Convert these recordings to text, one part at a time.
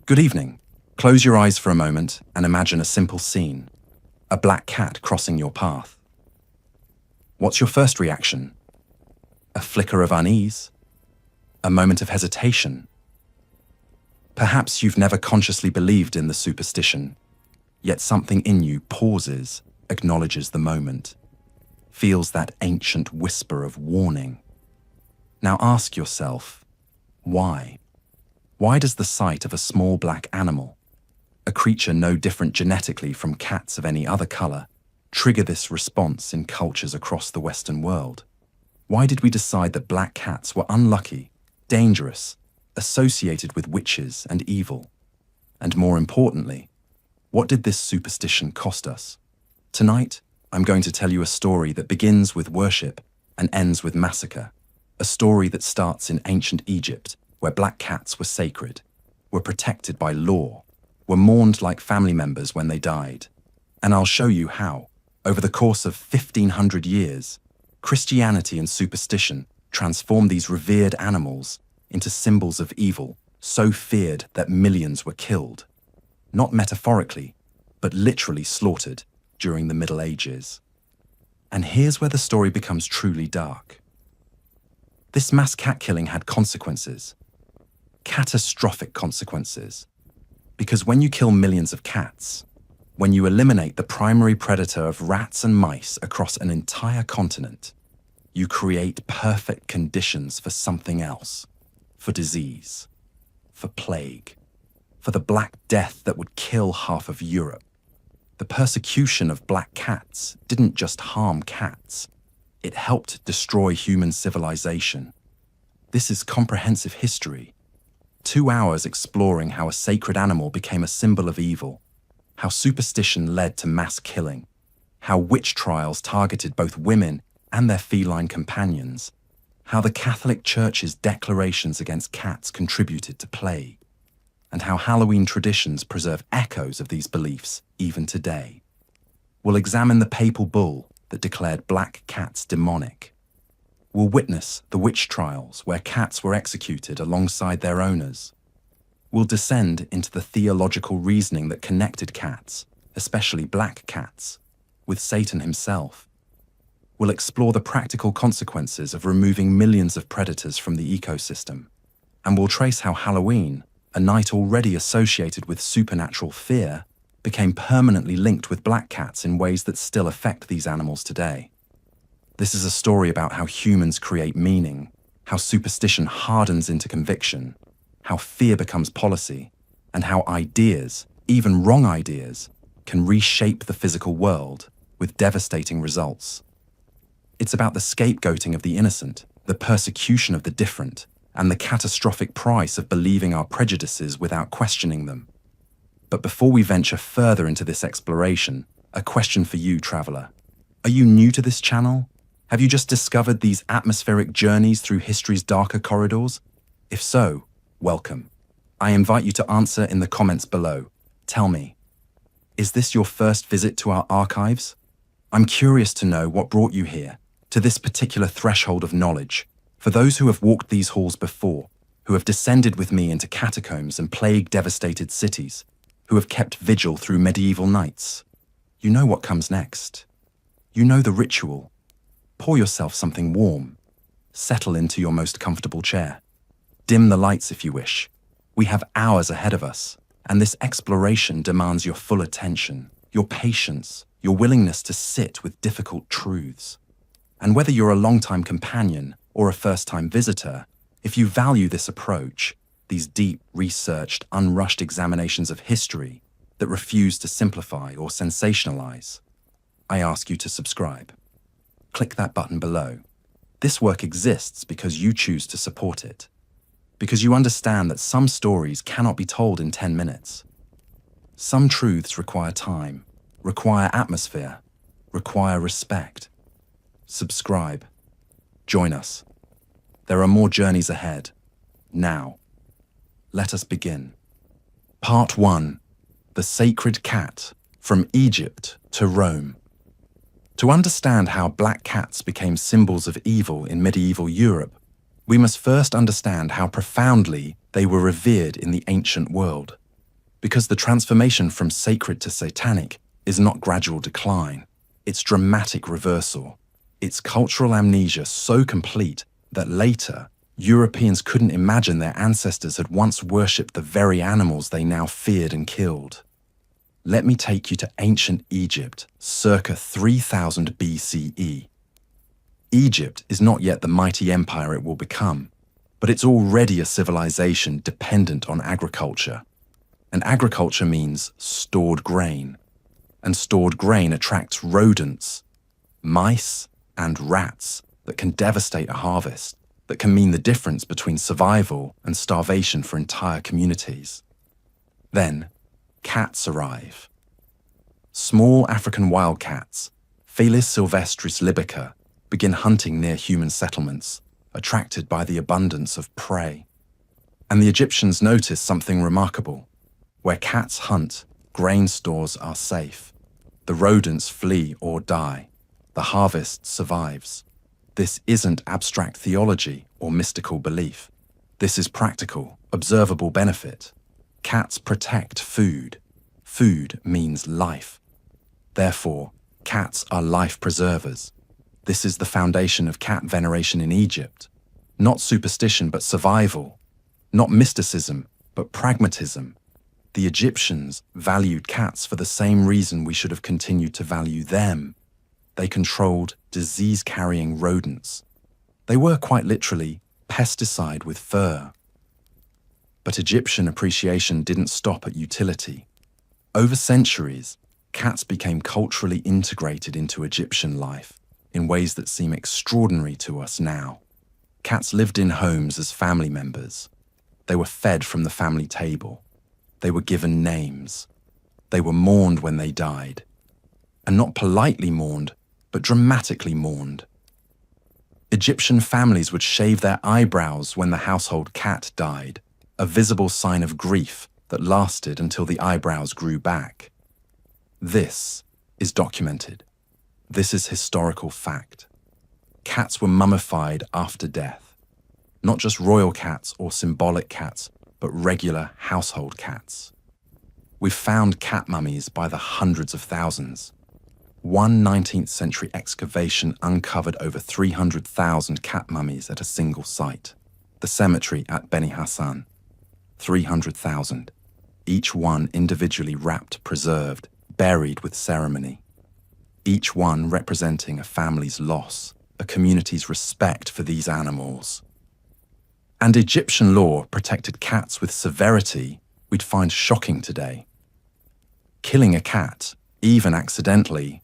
Good evening. Close your eyes for a moment and imagine a simple scene. A black cat crossing your path. What's your first reaction? A flicker of unease? A moment of hesitation? Perhaps you've never consciously believed in the superstition, yet something in you pauses, acknowledges the moment, feels that ancient whisper of warning. Now ask yourself, why? Why does the sight of a small black animal, a creature no different genetically from cats of any other color, trigger this response in cultures across the Western world? Why did we decide that black cats were unlucky, dangerous, associated with witches and evil? And more importantly, what did this superstition cost us? Tonight, I'm going to tell you a story that begins with worship and ends with massacre. A story that starts in ancient Egypt, where black cats were sacred, were protected by law, were mourned like family members when they died. And I'll show you how, over the course of 1500 years, Christianity and superstition transformed these revered animals into symbols of evil, so feared that millions were killed. Not metaphorically, but literally slaughtered during the Middle Ages. And here's where the story becomes truly dark. This mass cat killing had consequences. Catastrophic consequences. Because when you kill millions of cats, when you eliminate the primary predator of rats and mice across an entire continent, you create perfect conditions for something else, for disease, for plague, for the Black Death that would kill half of Europe. The persecution of black cats didn't just harm cats, it helped destroy human civilization. This is comprehensive history. 2 hours exploring how a sacred animal became a symbol of evil, how superstition led to mass killing, how witch trials targeted both women and their feline companions, how the Catholic Church's declarations against cats contributed to plague, and how Halloween traditions preserve echoes of these beliefs even today. We'll examine the papal bull that declared black cats demonic. We'll witness the witch trials where cats were executed alongside their owners. We'll descend into the theological reasoning that connected cats, especially black cats, with Satan himself. We'll explore the practical consequences of removing millions of predators from the ecosystem. And we'll trace how Halloween, a night already associated with supernatural fear, became permanently linked with black cats in ways that still affect these animals today. This is a story about how humans create meaning, how superstition hardens into conviction, how fear becomes policy, and how ideas, even wrong ideas, can reshape the physical world with devastating results. It's about the scapegoating of the innocent, the persecution of the different, and the catastrophic price of believing our prejudices without questioning them. But before we venture further into this exploration, a question for you, traveler. Are you new to this channel? Have you just discovered these atmospheric journeys through history's darker corridors? If so, welcome. I invite you to answer in the comments below. Tell me, is this your first visit to our archives? I'm curious to know what brought you here, to this particular threshold of knowledge. For those who have walked these halls before, who have descended with me into catacombs and plague-devastated cities, who have kept vigil through medieval nights, you know what comes next. You know the ritual. Pour yourself something warm. Settle into your most comfortable chair. Dim the lights if you wish. We have hours ahead of us, and this exploration demands your full attention, your patience, your willingness to sit with difficult truths. And whether you're a long-time companion or a first-time visitor, if you value this approach, these deep, researched, unrushed examinations of history that refuse to simplify or sensationalize, I ask you to subscribe. Click that button below. This work exists because you choose to support it. Because you understand that some stories cannot be told in 10 minutes. Some truths require time, require atmosphere, require respect. Subscribe. Join us. There are more journeys ahead. Now, let us begin. Part 1. The Sacred Cat, from Egypt to Rome. To understand how black cats became symbols of evil in medieval Europe, we must first understand how profoundly they were revered in the ancient world. Because the transformation from sacred to satanic is not gradual decline, it's dramatic reversal. It's cultural amnesia so complete that later, Europeans couldn't imagine their ancestors had once worshipped the very animals they now feared and killed. Let me take you to ancient Egypt, circa 3000 BCE. Egypt is not yet the mighty empire it will become, but it's already a civilization dependent on agriculture. And agriculture means stored grain. And stored grain attracts rodents, mice, and rats that can devastate a harvest, that can mean the difference between survival and starvation for entire communities. Then, cats arrive. Small African wildcats, Felis sylvestris libica, begin hunting near human settlements, attracted by the abundance of prey. And the Egyptians notice something remarkable. Where cats hunt, grain stores are safe. The rodents flee or die. The harvest survives. This isn't abstract theology or mystical belief. This is practical, observable benefit. Cats protect food. Food means life. Therefore, cats are life preservers. This is the foundation of cat veneration in Egypt. Not superstition, but survival. Not mysticism, but pragmatism. The Egyptians valued cats for the same reason we should have continued to value them. They controlled disease-carrying rodents. They were quite literally pesticide with fur. But Egyptian appreciation didn't stop at utility. Over centuries, cats became culturally integrated into Egyptian life in ways that seem extraordinary to us now. Cats lived in homes as family members. They were fed from the family table. They were given names. They were mourned when they died. And not politely mourned, but dramatically mourned. Egyptian families would shave their eyebrows when the household cat died, a visible sign of grief that lasted until the eyebrows grew back. This is documented. This is historical fact. Cats were mummified after death. Not just royal cats or symbolic cats, but regular household cats. We've found cat mummies by the hundreds of thousands. One 19th century excavation uncovered over 300,000 cat mummies at a single site, the cemetery at Beni Hassan. 300,000, each one individually wrapped, preserved, buried with ceremony. Each one representing a family's loss, a community's respect for these animals. And Egyptian law protected cats with severity we'd find shocking today. Killing a cat, even accidentally,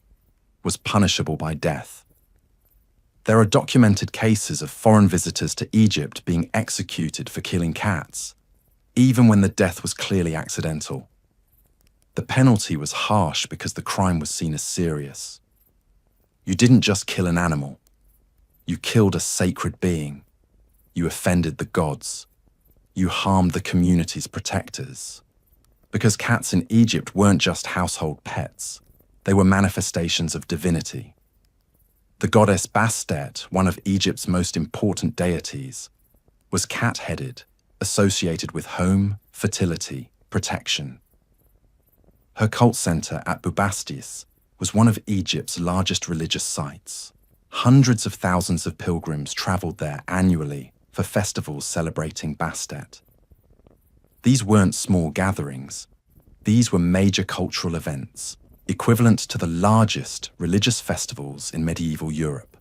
was punishable by death. There are documented cases of foreign visitors to Egypt being executed for killing cats, even when the death was clearly accidental. The penalty was harsh because the crime was seen as serious. You didn't just kill an animal. You killed a sacred being. You offended the gods. You harmed the community's protectors. Because cats in Egypt weren't just household pets. They were manifestations of divinity. The goddess Bastet, one of Egypt's most important deities, was cat-headed, associated with home, fertility, protection. Her cult center at Bubastis was one of Egypt's largest religious sites. Hundreds of thousands of pilgrims traveled there annually for festivals celebrating Bastet. These weren't small gatherings. These were major cultural events, equivalent to the largest religious festivals in medieval Europe.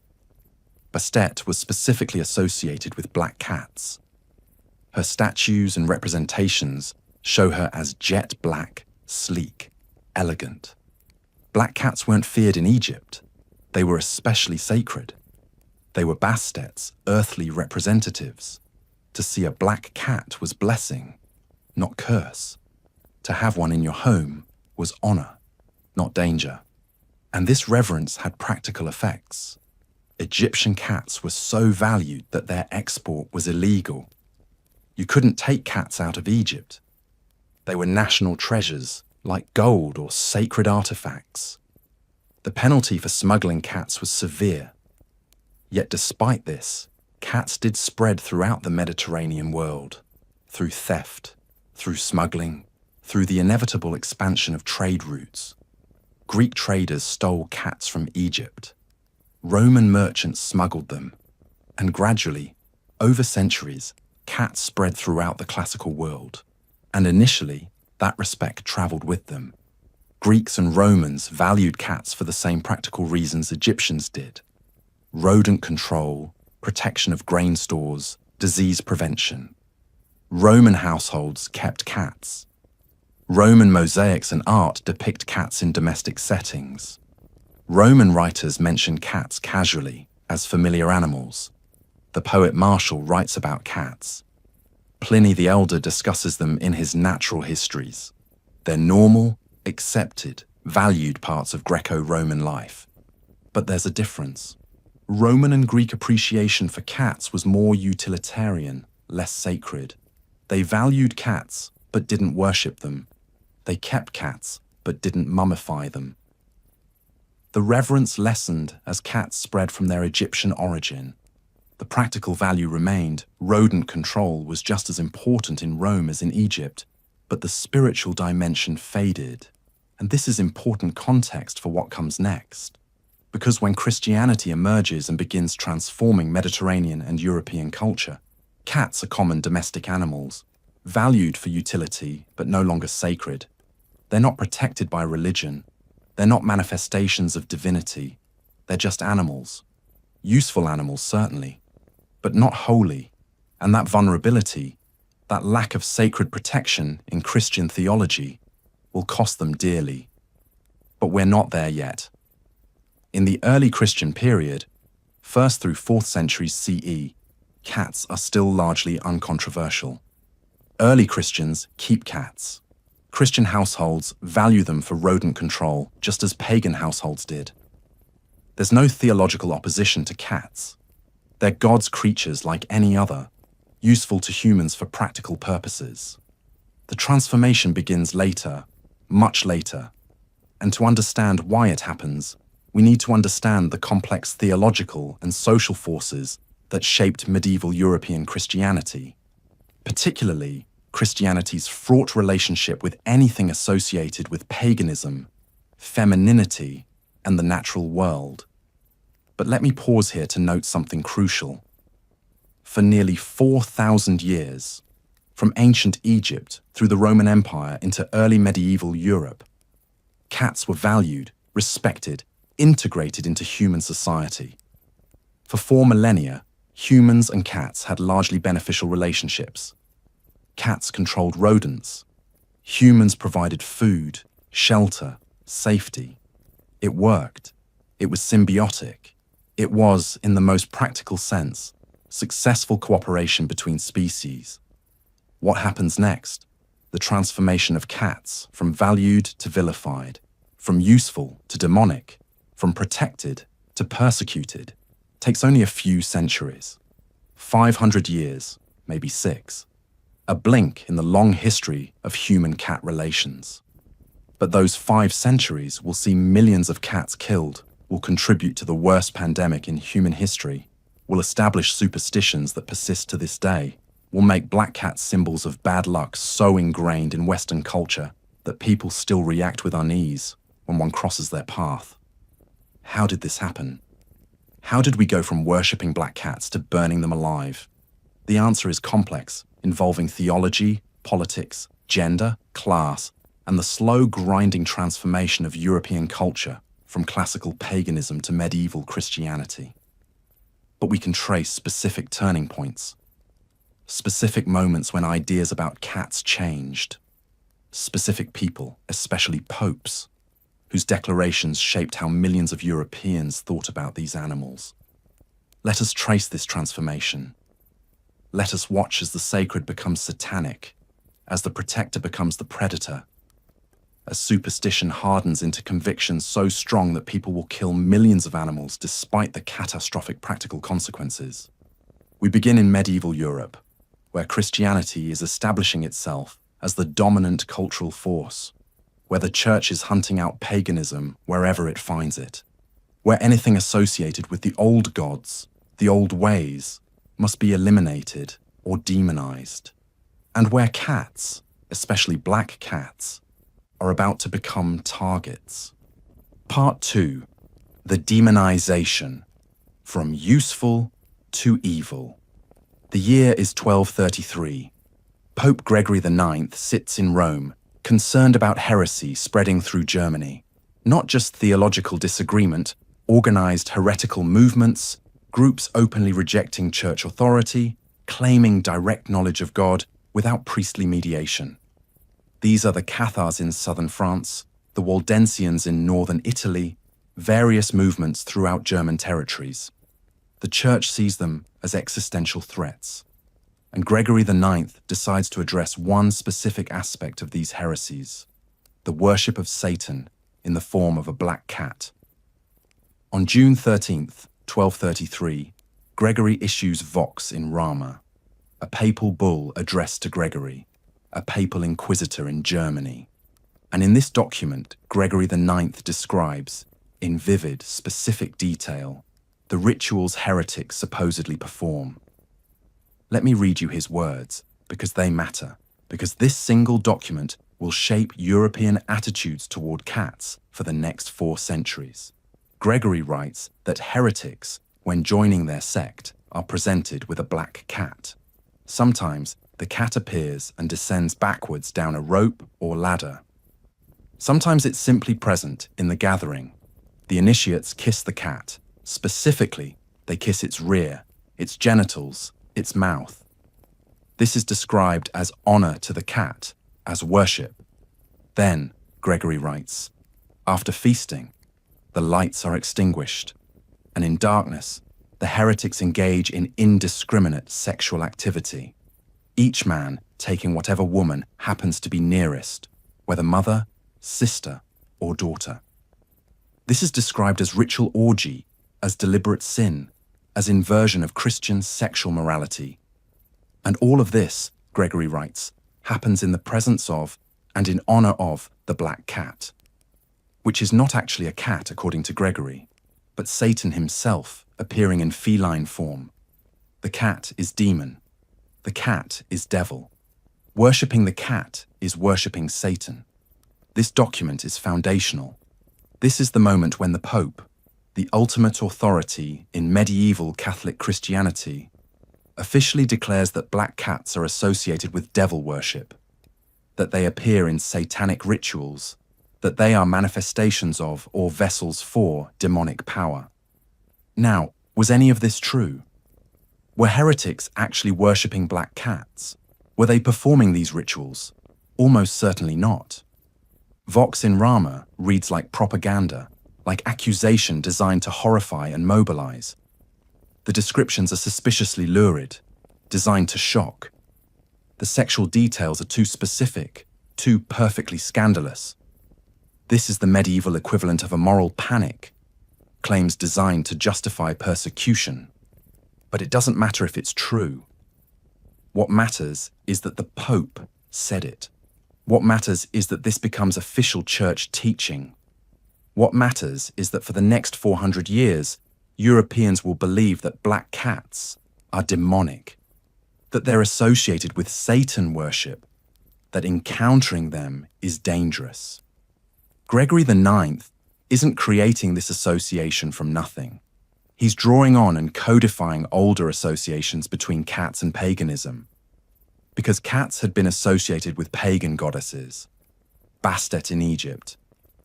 Bastet was specifically associated with black cats. Her statues and representations show her as jet black, sleek, elegant. Black cats weren't feared in Egypt. They were especially sacred. They were Bastet's earthly representatives. To see a black cat was blessing, not curse. To have one in your home was honor, not danger. And this reverence had practical effects. Egyptian cats were so valued that their export was illegal. You couldn't take cats out of Egypt. They were national treasures, like gold or sacred artifacts. The penalty for smuggling cats was severe. Yet despite this, cats did spread throughout the Mediterranean world, through theft, through smuggling, through the inevitable expansion of trade routes. Greek traders stole cats from Egypt. Roman merchants smuggled them. And gradually, over centuries, cats spread throughout the classical world. And initially, that respect traveled with them. Greeks and Romans valued cats for the same practical reasons Egyptians did: rodent control, protection of grain stores, disease prevention. Roman households kept cats. Roman mosaics and art depict cats in domestic settings. Roman writers mention cats casually as familiar animals. The poet Martial writes about cats. Pliny the Elder discusses them in his natural histories. They're normal, accepted, valued parts of Greco-Roman life. But there's a difference. Roman and Greek appreciation for cats was more utilitarian, less sacred. They valued cats, but didn't worship them. They kept cats, but didn't mummify them. The reverence lessened as cats spread from their Egyptian origin. The practical value remained. Rodent control was just as important in Rome as in Egypt, but the spiritual dimension faded. And this is important context for what comes next. Because when Christianity emerges and begins transforming Mediterranean and European culture, cats are common domestic animals, valued for utility but no longer sacred. They're not protected by religion. They're not manifestations of divinity. They're just animals. Useful animals, certainly, but not holy. And that vulnerability, that lack of sacred protection in Christian theology, will cost them dearly. But we're not there yet. In the early Christian period, 1st through 4th centuries CE, cats are still largely uncontroversial. Early Christians keep cats. Christian households value them for rodent control, just as pagan households did. There's no theological opposition to cats. They're God's creatures like any other, useful to humans for practical purposes. The transformation begins later, much later, and to understand why it happens, we need to understand the complex theological and social forces that shaped medieval European Christianity, particularly Christianity's fraught relationship with anything associated with paganism, femininity, and the natural world. But let me pause here to note something crucial. For nearly 4,000 years, from ancient Egypt through the Roman Empire into early medieval Europe, cats were valued, respected, integrated into human society. For 4 millennia, humans and cats had largely beneficial relationships. Cats controlled rodents. Humans provided food, shelter, safety. It worked. It was symbiotic. It was, in the most practical sense, successful cooperation between species. What happens next? The transformation of cats from valued to vilified, from useful to demonic, from protected to persecuted, takes only a few centuries. 500 years, maybe 6. A blink in the long history of human-cat relations. But those 5 centuries will see millions of cats killed, will contribute to the worst pandemic in human history, will establish superstitions that persist to this day, will make black cats symbols of bad luck so ingrained in Western culture that people still react with unease when one crosses their path. How did this happen? How did we go from worshipping black cats to burning them alive? The answer is complex, involving theology, politics, gender, class, and the slow grinding transformation of European culture from classical paganism to medieval Christianity. But we can trace specific turning points, specific moments when ideas about cats changed, specific people, especially popes, whose declarations shaped how millions of Europeans thought about these animals. Let us trace this transformation. Let us watch as the sacred becomes satanic, as the protector becomes the predator, as superstition hardens into conviction so strong that people will kill millions of animals despite the catastrophic practical consequences. We begin in medieval Europe, where Christianity is establishing itself as the dominant cultural force, where the church is hunting out paganism wherever it finds it, where anything associated with the old gods, the old ways, must be eliminated or demonized, and where cats, especially black cats, are about to become targets. Part 2. The demonization. From useful to evil. The year is 1233. Pope Gregory IX sits in Rome, concerned about heresy spreading through Germany. Not just theological disagreement, organized heretical movements, groups openly rejecting church authority, claiming direct knowledge of God without priestly mediation. These are the Cathars in southern France, the Waldensians in northern Italy, various movements throughout German territories. The Church sees them as existential threats, and Gregory IX decides to address one specific aspect of these heresies: the worship of Satan in the form of a black cat. On June 13th, 1233, Gregory issues Vox in Rama, a papal bull addressed to Gregory, a papal inquisitor in Germany. And in this document, Gregory IX describes, in vivid, specific detail, the rituals heretics supposedly perform. Let me read you his words, because they matter, because this single document will shape European attitudes toward cats for the next 4 centuries. Gregory writes that heretics, when joining their sect, are presented with a black cat. Sometimes the cat appears and descends backwards down a rope or ladder. Sometimes it's simply present in the gathering. The initiates kiss the cat. Specifically, they kiss its rear, its genitals, its mouth. This is described as honor to the cat, as worship. Then, Gregory writes, after feasting, the lights are extinguished, and in darkness, the heretics engage in indiscriminate sexual activity, each man taking whatever woman happens to be nearest, whether mother, sister, or daughter. This is described as ritual orgy, as deliberate sin, as inversion of Christian sexual morality. And all of this, Gregory writes, happens in the presence of and in honor of the black cat, which is not actually a cat according to Gregory, but Satan himself appearing in feline form. The cat is demon. The cat is devil. Worshipping the cat is worshipping Satan. This document is foundational. This is the moment when the Pope, the ultimate authority in medieval Catholic Christianity, officially declares that black cats are associated with devil worship, that they appear in satanic rituals, that they are manifestations of or vessels for demonic power. Now, was any of this true? Were heretics actually worshipping black cats? Were they performing these rituals? Almost certainly not. Vox in Rama reads like propaganda, like accusation designed to horrify and mobilize. The descriptions are suspiciously lurid, designed to shock. The sexual details are too specific, too perfectly scandalous. This is the medieval equivalent of a moral panic, claims designed to justify persecution. But it doesn't matter if it's true. What matters is that the Pope said it. What matters is that this becomes official church teaching. What matters is that for the next 400 years, Europeans will believe that black cats are demonic, that they're associated with Satan worship, that encountering them is dangerous. Gregory IX isn't creating this association from nothing. He's drawing on and codifying older associations between cats and paganism, because cats had been associated with pagan goddesses: Bastet in Egypt,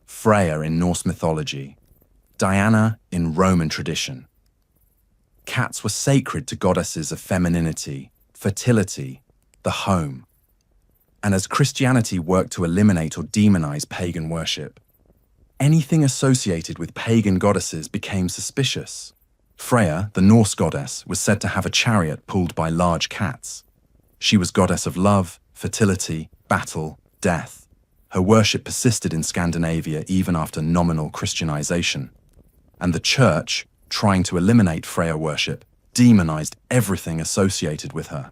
Freya in Norse mythology, Diana in Roman tradition. Cats were sacred to goddesses of femininity, fertility, the home. And as Christianity worked to eliminate or demonize pagan worship, anything associated with pagan goddesses became suspicious. Freya, the Norse goddess, was said to have a chariot pulled by large cats. She was goddess of love, fertility, battle, death. Her worship persisted in Scandinavia even after nominal Christianization. And the Church, trying to eliminate Freya worship, demonized everything associated with her,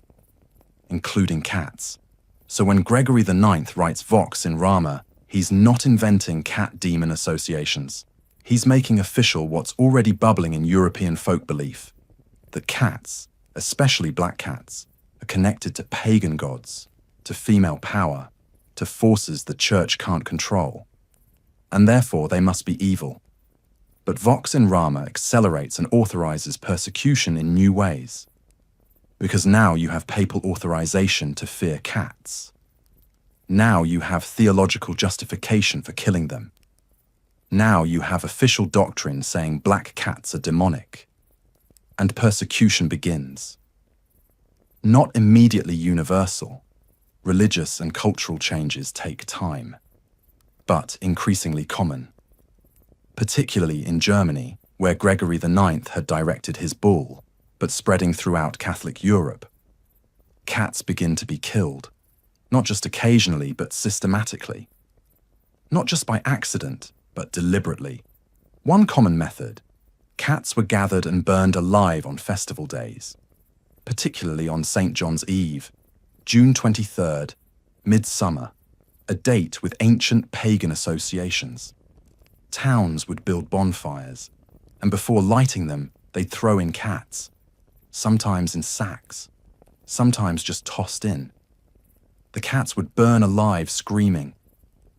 including cats. So when Gregory IX writes Vox in Rama, he's not inventing cat-demon associations. He's making official what's already bubbling in European folk belief, that cats, especially black cats, are connected to pagan gods, to female power, to forces the church can't control, and therefore they must be evil. But Vox in Rama accelerates and authorizes persecution in new ways, because now you have papal authorization to fear cats. Now you have theological justification for killing them. Now you have official doctrine saying black cats are demonic. And persecution begins. Not immediately universal, religious and cultural changes take time, but increasingly common. Particularly in Germany, where Gregory IX had directed his bull, but spreading throughout Catholic Europe. Cats begin to be killed, not just occasionally, but systematically. Not just by accident, but deliberately. One common method: cats were gathered and burned alive on festival days, particularly on St. John's Eve, June 23rd, midsummer, a date with ancient pagan associations. Towns would build bonfires, and before lighting them, they'd throw in cats, sometimes in sacks, sometimes just tossed in. The cats would burn alive screaming,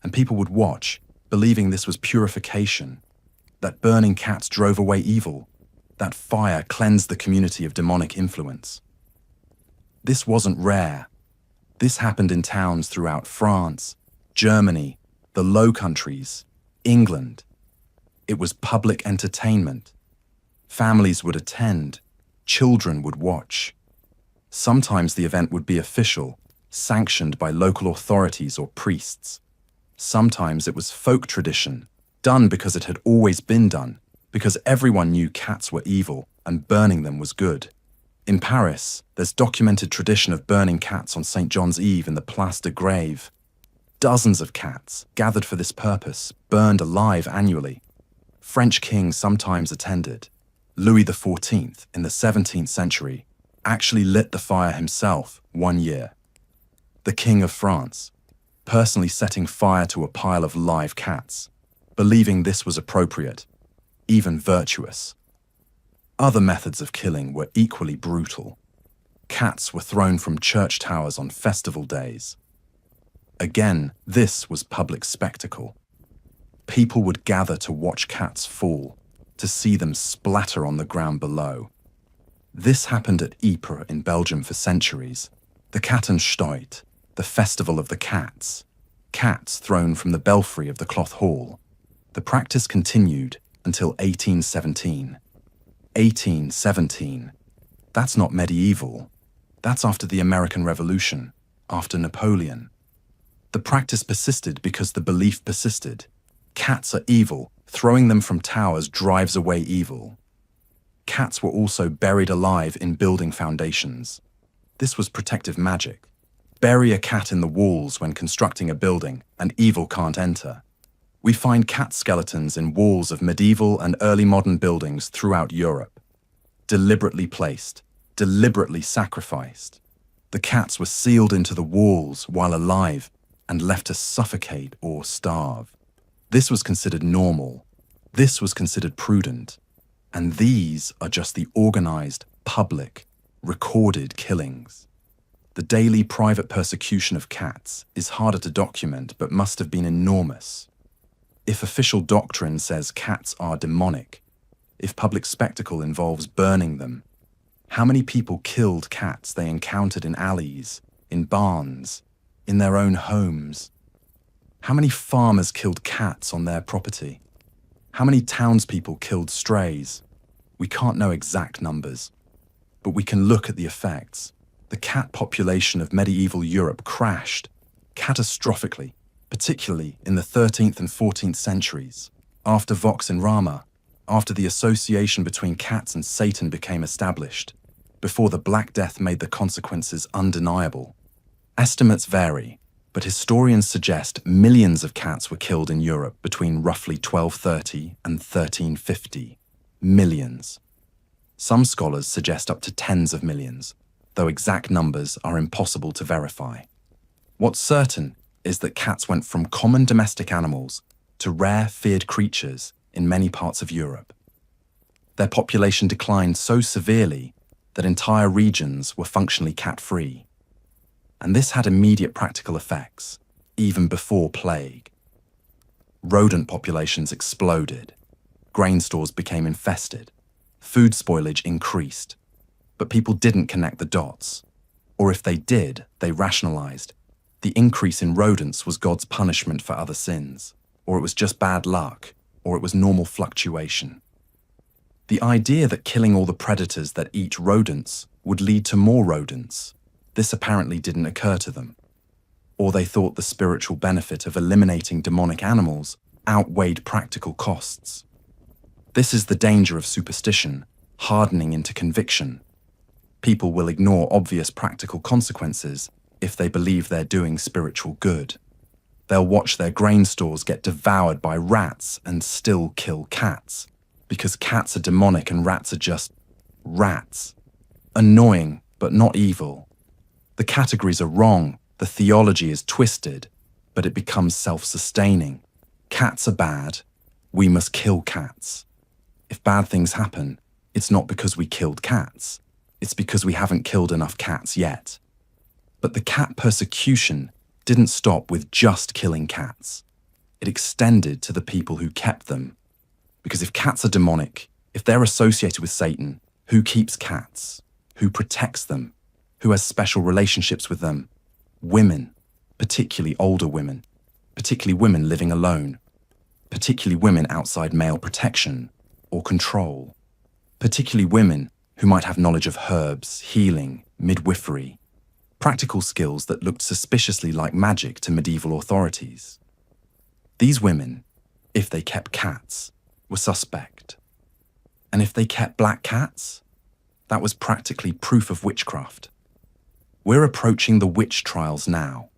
and people would watch, believing this was purification, that burning cats drove away evil, that fire cleansed the community of demonic influence. This wasn't rare. This happened in towns throughout France, Germany, the Low Countries, England. It was public entertainment. Families would attend, children would watch. Sometimes the event would be official, sanctioned by local authorities or priests. Sometimes it was folk tradition, done because it had always been done, because everyone knew cats were evil and burning them was good. In Paris, there's documented tradition of burning cats on St. John's Eve in the Place de Grève. Dozens of cats, gathered for this purpose, burned alive annually. French kings sometimes attended. Louis XIV, in the 17th century, actually lit the fire himself one year. The King of France, personally setting fire to a pile of live cats, believing this was appropriate, even virtuous. Other methods of killing were equally brutal. Cats were thrown from church towers on festival days. Again, this was public spectacle. People would gather to watch cats fall, to see them splatter on the ground below. This happened at Ypres in Belgium for centuries. The Kattenstoet, the festival of the cats. Cats thrown from the belfry of the cloth hall. The practice continued until 1817. 1817. That's not medieval. That's after the American Revolution, after Napoleon. The practice persisted because the belief persisted. Cats are evil. Throwing them from towers drives away evil. Cats were also buried alive in building foundations. This was protective magic. Bury a cat in the walls when constructing a building, and evil can't enter. We find cat skeletons in walls of medieval and early modern buildings throughout Europe. Deliberately placed, deliberately sacrificed. The cats were sealed into the walls while alive and left to suffocate or starve. This was considered normal. This was considered prudent. And these are just the organized, public, recorded killings. The daily private persecution of cats is harder to document but must have been enormous. If official doctrine says cats are demonic, if public spectacle involves burning them, how many people killed cats they encountered in alleys, in barns, in their own homes? How many farmers killed cats on their property? How many townspeople killed strays? We can't know exact numbers, but we can look at the effects. The cat population of medieval Europe crashed catastrophically, particularly in the 13th and 14th centuries, after Vox in Rama, after the association between cats and Satan became established, before the Black Death made the consequences undeniable. Estimates vary, but historians suggest millions of cats were killed in Europe between roughly 1230 and 1350. Millions. Some scholars suggest up to tens of millions, though exact numbers are impossible to verify. What's certain is that cats went from common domestic animals to rare, feared creatures in many parts of Europe. Their population declined so severely that entire regions were functionally cat-free. And this had immediate practical effects. even before plague. Rodent populations exploded. Grain stores became infested. Food spoilage increased. But people didn't connect the dots. Or if they did, they rationalized. The increase in rodents was God's punishment for other sins, or it was just bad luck, or it was normal fluctuation. The idea that killing all the predators that eat rodents would lead to more rodents, this apparently didn't occur to them. Or they thought the spiritual benefit of eliminating demonic animals outweighed practical costs. This is the danger of superstition, hardening into conviction. People will ignore obvious practical consequences if they believe they're doing spiritual good. They'll watch their grain stores get devoured by rats and still kill cats, because cats are demonic and rats are just rats. Annoying, but not evil. The categories are wrong, the theology is twisted, but it becomes self-sustaining. Cats are bad, we must kill cats. If bad things happen, it's not because we killed cats, it's because we haven't killed enough cats yet. But the cat persecution didn't stop with just killing cats. It extended to the people who kept them. Because if cats are demonic, if they're associated with Satan, who keeps cats? Who protects them? Who has special relationships with them? Women, particularly older women, particularly women living alone, particularly women outside male protection or control, particularly women who might have knowledge of herbs, healing, midwifery, practical skills that looked suspiciously like magic to medieval authorities. These women, if they kept cats, were suspect. And if they kept black cats, that was practically proof of witchcraft. We're approaching the witch trials now,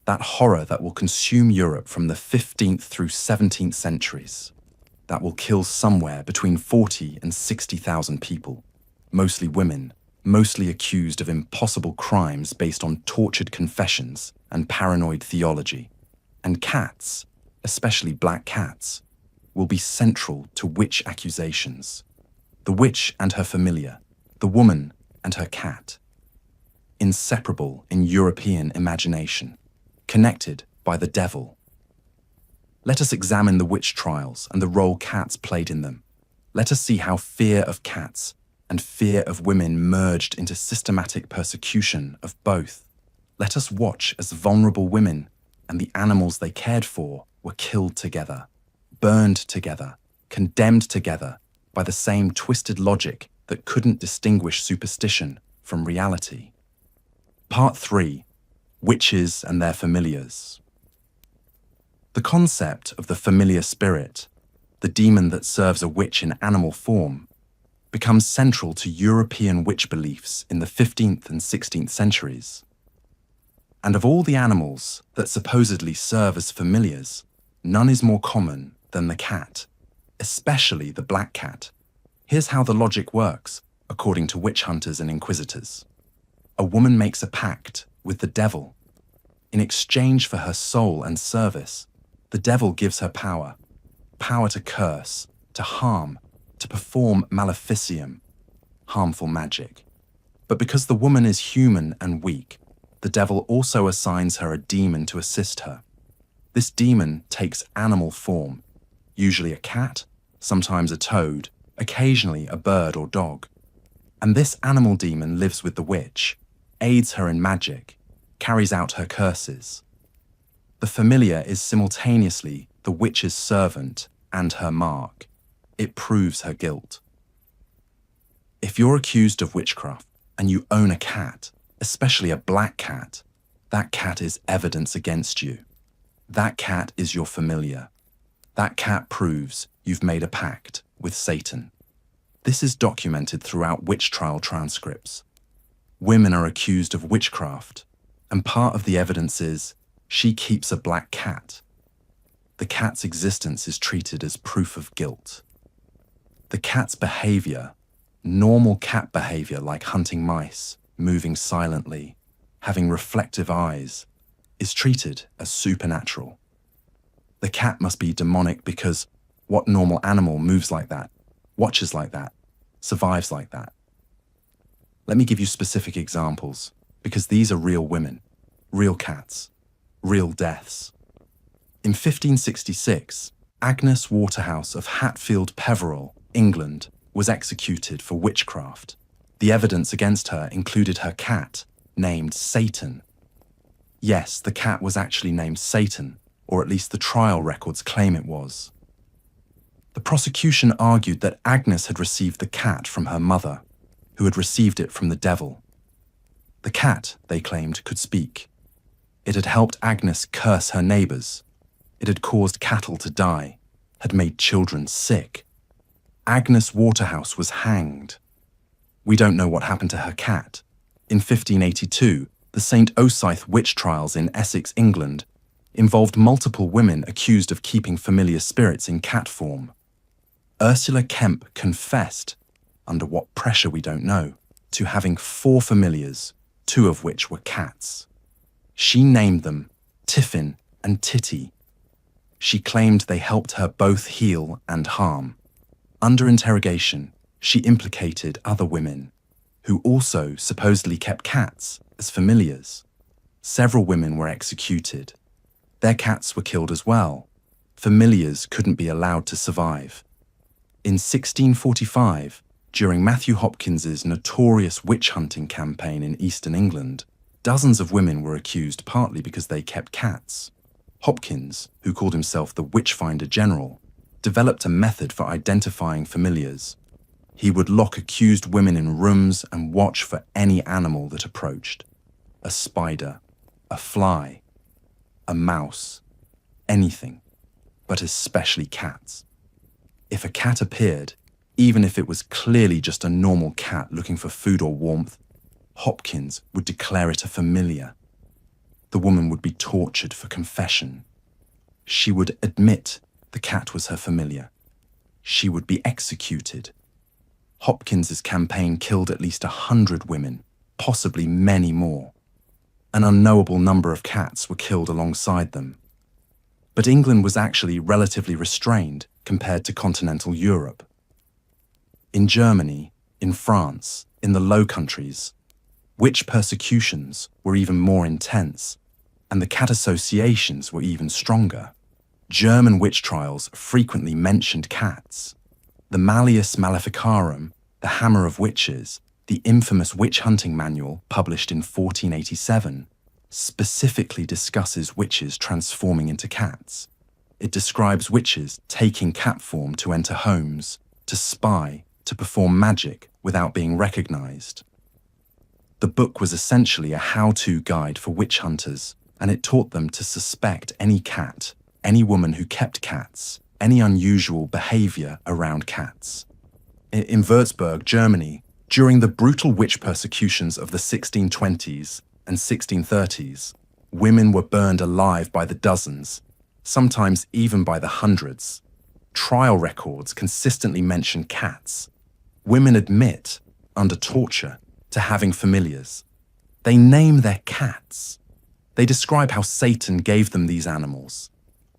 that horror that will consume Europe from the 15th through 17th centuries, that will kill somewhere between 40 and 60,000 people, mostly women, mostly accused of impossible crimes based on tortured confessions and paranoid theology. And cats, especially black cats, will be central to witch accusations. The witch and her familiar, the woman and her cat. Inseparable in European imagination, connected by the devil. Let us examine the witch trials and the role cats played in them. Let us see how fear of cats and fear of women merged into systematic persecution of both. Let us watch as vulnerable women and the animals they cared for were killed together, burned together, condemned together by the same twisted logic that couldn't distinguish superstition from reality. Part 3. Witches and their familiars. The concept of the familiar spirit, the demon that serves a witch in animal form, becomes central to European witch beliefs in the 15th and 16th centuries. And of all the animals that supposedly serve as familiars, none is more common than the cat, especially the black cat. Here's how the logic works, according to witch hunters and inquisitors. A woman makes a pact with the devil. In exchange for her soul and service, the devil gives her power to curse, to harm, to perform maleficium, harmful magic. But because the woman is human and weak, the devil also assigns her a demon to assist her. This demon takes animal form, usually a cat, sometimes a toad, occasionally a bird or dog. And this animal demon lives with the witch, aids her in magic, carries out her curses. The familiar is simultaneously the witch's servant and her mark. It proves her guilt. If you're accused of witchcraft and you own a cat, especially a black cat, that cat is evidence against you. That cat is your familiar. That cat proves you've made a pact with Satan. This is documented throughout witch trial transcripts. Women are accused of witchcraft, and part of the evidence is she keeps a black cat. The cat's existence is treated as proof of guilt. The cat's behavior, normal cat behavior like hunting mice, moving silently, having reflective eyes, is treated as supernatural. The cat must be demonic because what normal animal moves like that, watches like that, survives like that? Let me give you specific examples, because these are real women, real cats. real deaths. In 1566, Agnes Waterhouse of Hatfield Peveril, England, was executed for witchcraft. The evidence against her included her cat, named Satan. Yes, the cat was actually named Satan, or at least the trial records claim it was. The prosecution argued that Agnes had received the cat from her mother, who had received it from the devil. The cat, they claimed, could speak. It had helped Agnes curse her neighbours. It had caused cattle to die, had made children sick. Agnes Waterhouse was hanged. We don't know what happened to her cat. In 1582, the St. Osyth witch trials in Essex, England, involved multiple women accused of keeping familiar spirits in cat form. Ursula Kemp confessed, under what pressure we don't know, to having 4 familiars, 2 of which were cats. She named them Tiffin and Titty. She claimed they helped her both heal and harm. Under interrogation, she implicated other women, who also supposedly kept cats as familiars. Several women were executed. Their cats were killed as well. Familiars couldn't be allowed to survive. In 1645, during Matthew Hopkins's notorious witch-hunting campaign in eastern England, dozens of women were accused partly because they kept cats. Hopkins, who called himself the Witchfinder General, developed a method for identifying familiars. He would lock accused women in rooms and watch for any animal that approached. A spider, a fly, a mouse, anything, but especially cats. If a cat appeared, even if it was clearly just a normal cat looking for food or warmth, Hopkins would declare it a familiar. The woman would be tortured for confession. She would admit the cat was her familiar. She would be executed. Hopkins's campaign killed at least 100 women, possibly many more. An unknowable number of cats were killed alongside them. But England was actually relatively restrained compared to continental Europe. In Germany, in France, in the Low Countries, witch persecutions were even more intense, and the cat associations were even stronger. German witch trials frequently mentioned cats. The Malleus Maleficarum, the Hammer of Witches, the infamous witch-hunting manual published in 1487, specifically discusses witches transforming into cats. It describes witches taking cat form to enter homes, to spy, to perform magic without being recognized. The book was essentially a how-to guide for witch hunters, and it taught them to suspect any cat, any woman who kept cats, any unusual behavior around cats. In Würzburg, Germany, during the brutal witch persecutions of the 1620s and 1630s, women were burned alive by the dozens, sometimes even by the hundreds. Trial records consistently mention cats. Women admit, under torture, to having familiars. They name their cats. They describe how Satan gave them these animals.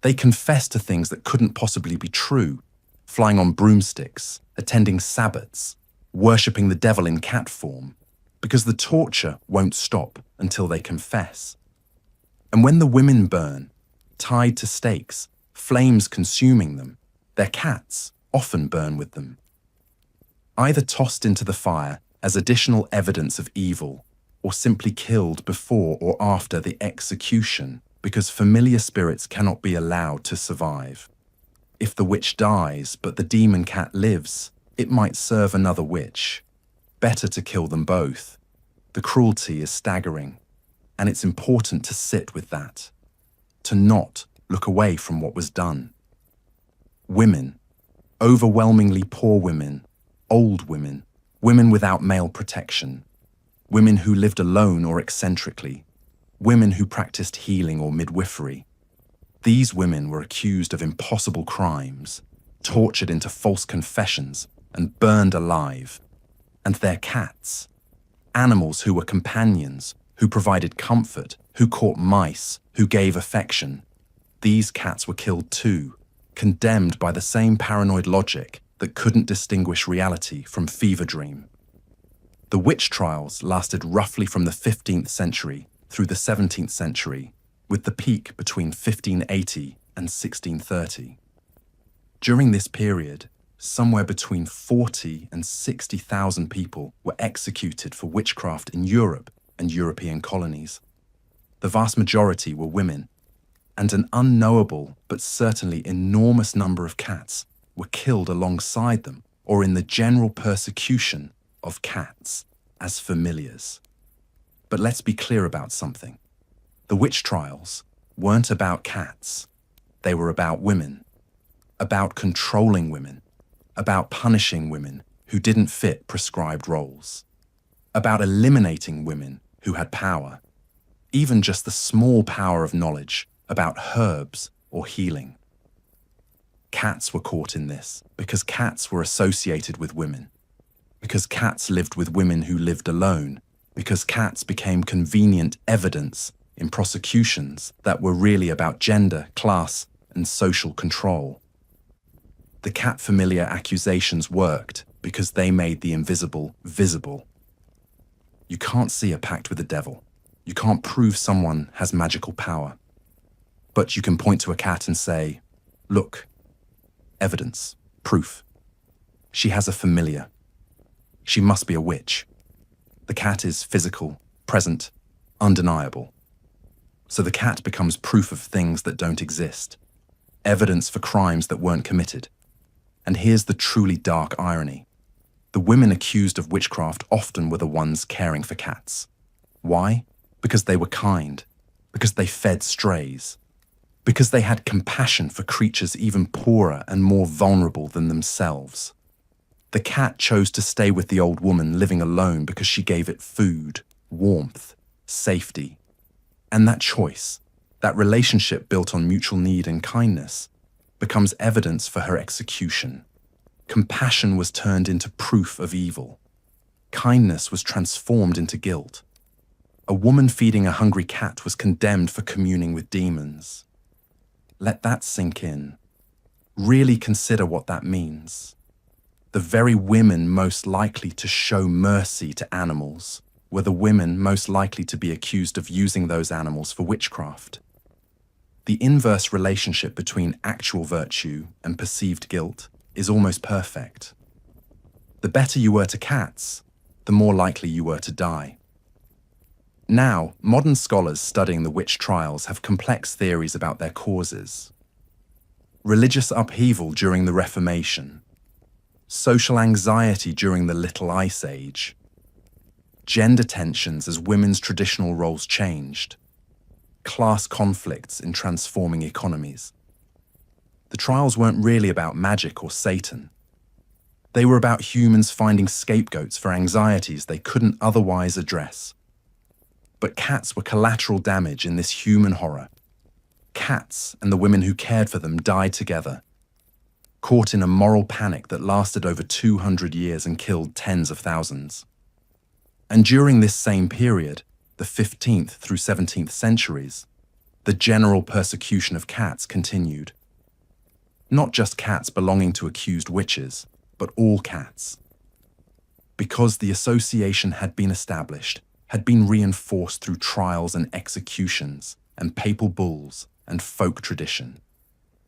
They confess to things that couldn't possibly be true, flying on broomsticks, attending sabbats, worshipping the devil in cat form, because the torture won't stop until they confess. And when the women burn, tied to stakes, flames consuming them, their cats often burn with them. Either tossed into the fire as additional evidence of evil, or simply killed before or after the execution, because familiar spirits cannot be allowed to survive. If the witch dies but the demon cat lives, it might serve another witch. Better to kill them both. The cruelty is staggering, and it's important to sit with that, to not look away from what was done. Women, overwhelmingly poor women, old women, women without male protection, women who lived alone or eccentrically, women who practiced healing or midwifery. These women were accused of impossible crimes, tortured into false confessions, and burned alive. And their cats, animals who were companions, who provided comfort, who caught mice, who gave affection. These cats were killed too, condemned by the same paranoid logic that couldn't distinguish reality from fever dream. The witch trials lasted roughly from the 15th century through the 17th century, with the peak between 1580 and 1630. During this period, somewhere between 40 and 60,000 people were executed for witchcraft in Europe and European colonies. The vast majority were women, and an unknowable but certainly enormous number of cats were killed alongside them or in the general persecution of cats as familiars. But let's be clear about something. The witch trials weren't about cats. They were about women, about controlling women, about punishing women who didn't fit prescribed roles, about eliminating women who had power, even just the small power of knowledge about herbs or healing. Cats were caught in this because cats were associated with women, because cats lived with women who lived alone, because cats became convenient evidence in prosecutions that were really about gender, class, and social control. The cat familiar accusations worked because they made the invisible visible. You can't see a pact with the devil. You can't prove someone has magical power. But you can point to a cat and say, look, evidence, proof. She has a familiar. She must be a witch. The cat is physical, present, undeniable. So the cat becomes proof of things that don't exist, evidence for crimes that weren't committed. And here's the truly dark irony. The women accused of witchcraft often were the ones caring for cats. Why? Because they were kind, because they fed strays, because they had compassion for creatures even poorer and more vulnerable than themselves. The cat chose to stay with the old woman living alone because she gave it food, warmth, safety. And that choice, that relationship built on mutual need and kindness, becomes evidence for her execution. Compassion was turned into proof of evil. Kindness was transformed into guilt. A woman feeding a hungry cat was condemned for communing with demons. Let that sink in. Really consider what that means. The very women most likely to show mercy to animals were the women most likely to be accused of using those animals for witchcraft. The inverse relationship between actual virtue and perceived guilt is almost perfect. The better you were to cats, the more likely you were to die. Now, modern scholars studying the witch trials have complex theories about their causes. Religious upheaval during the Reformation, social anxiety during the Little Ice Age, gender tensions as women's traditional roles changed, class conflicts in transforming economies. The trials weren't really about magic or Satan. They were about humans finding scapegoats for anxieties they couldn't otherwise address. But cats were collateral damage in this human horror. Cats and the women who cared for them died together, caught in a moral panic that lasted over 200 years and killed tens of thousands. And during this same period, the 15th through 17th centuries, the general persecution of cats continued. Not just cats belonging to accused witches, but all cats. Because the association had been established, had been reinforced through trials and executions, and papal bulls and folk tradition.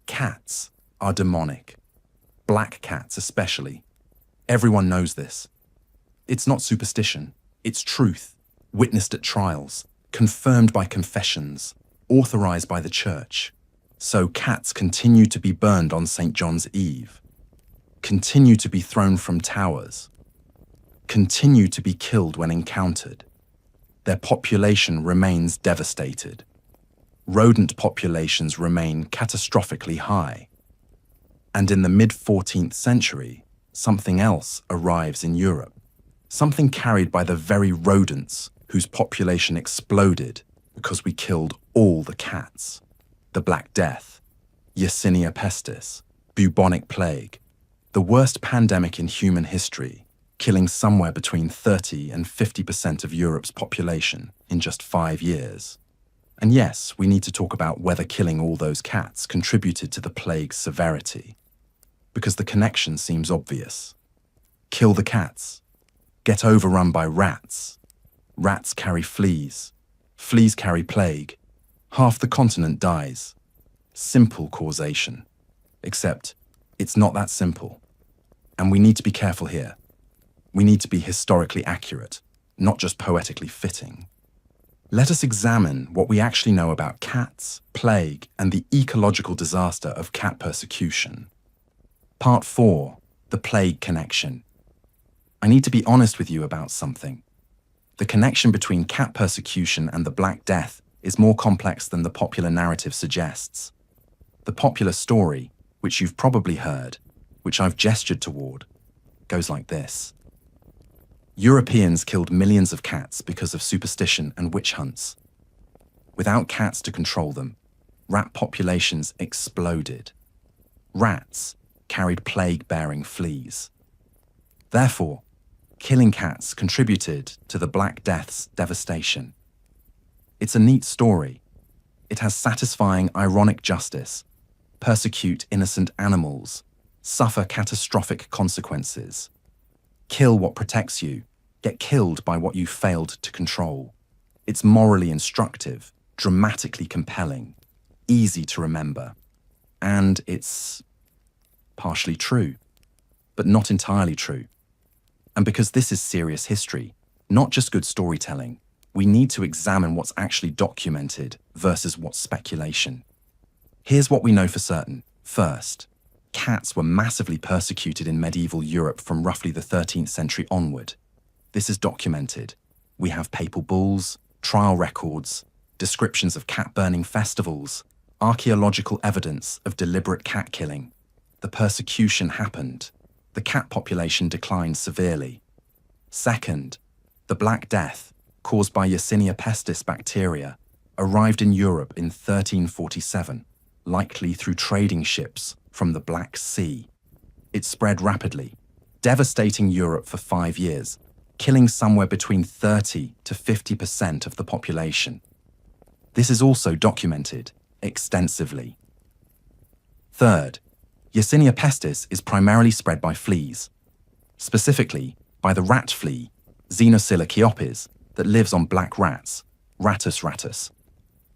Cats are demonic. Black cats especially. Everyone knows this. It's not superstition, it's truth, witnessed at trials, confirmed by confessions, authorized by the church. So cats continue to be burned on St. John's Eve, continue to be thrown from towers, continue to be killed when encountered. Their population remains devastated. Rodent populations remain catastrophically high. And in the mid-14th century, something else arrives in Europe, something carried by the very rodents whose population exploded because we killed all the cats. The Black Death, Yersinia pestis, bubonic plague, the worst pandemic in human history, killing somewhere between 30 and 50% of Europe's population in just 5 years. And yes, we need to talk about whether killing all those cats contributed to the plague's severity, because the connection seems obvious. Kill the cats. Get overrun by rats. Rats carry fleas. Fleas carry plague. Half the continent dies. Simple causation. Except, it's not that simple. And we need to be careful here. We need to be historically accurate, not just poetically fitting. Let us examine what we actually know about cats, plague, and the ecological disaster of cat persecution. Part 4. The plague connection. I need to be honest with you about something. The connection between cat persecution and the Black Death is more complex than the popular narrative suggests. The popular story, which you've probably heard, which I've gestured toward, goes like this. Europeans killed millions of cats because of superstition and witch hunts. Without cats to control them, rat populations exploded. Rats carried plague-bearing fleas. Therefore, killing cats contributed to the Black Death's devastation. It's a neat story. It has satisfying ironic justice, persecute innocent animals, suffer catastrophic consequences. Kill what protects you, get killed by what you failed to control. It's morally instructive, dramatically compelling, easy to remember. And it's partially true, but not entirely true. And because this is serious history, not just good storytelling, we need to examine what's actually documented versus what's speculation. Here's what we know for certain. First, cats were massively persecuted in medieval Europe from roughly the 13th century onward. This is documented. We have papal bulls, trial records, descriptions of cat-burning festivals, archaeological evidence of deliberate cat killing. The persecution happened. The cat population declined severely. Second, the Black Death, caused by Yersinia pestis bacteria, arrived in Europe in 1347, likely through trading ships from the Black Sea. It spread rapidly, devastating Europe for 5 years, killing somewhere between 30 to 50% of the population. This is also documented extensively. Third, Yersinia pestis is primarily spread by fleas, specifically by the rat flea, Xenocilla chiopes, that lives on black rats, Rattus rattus.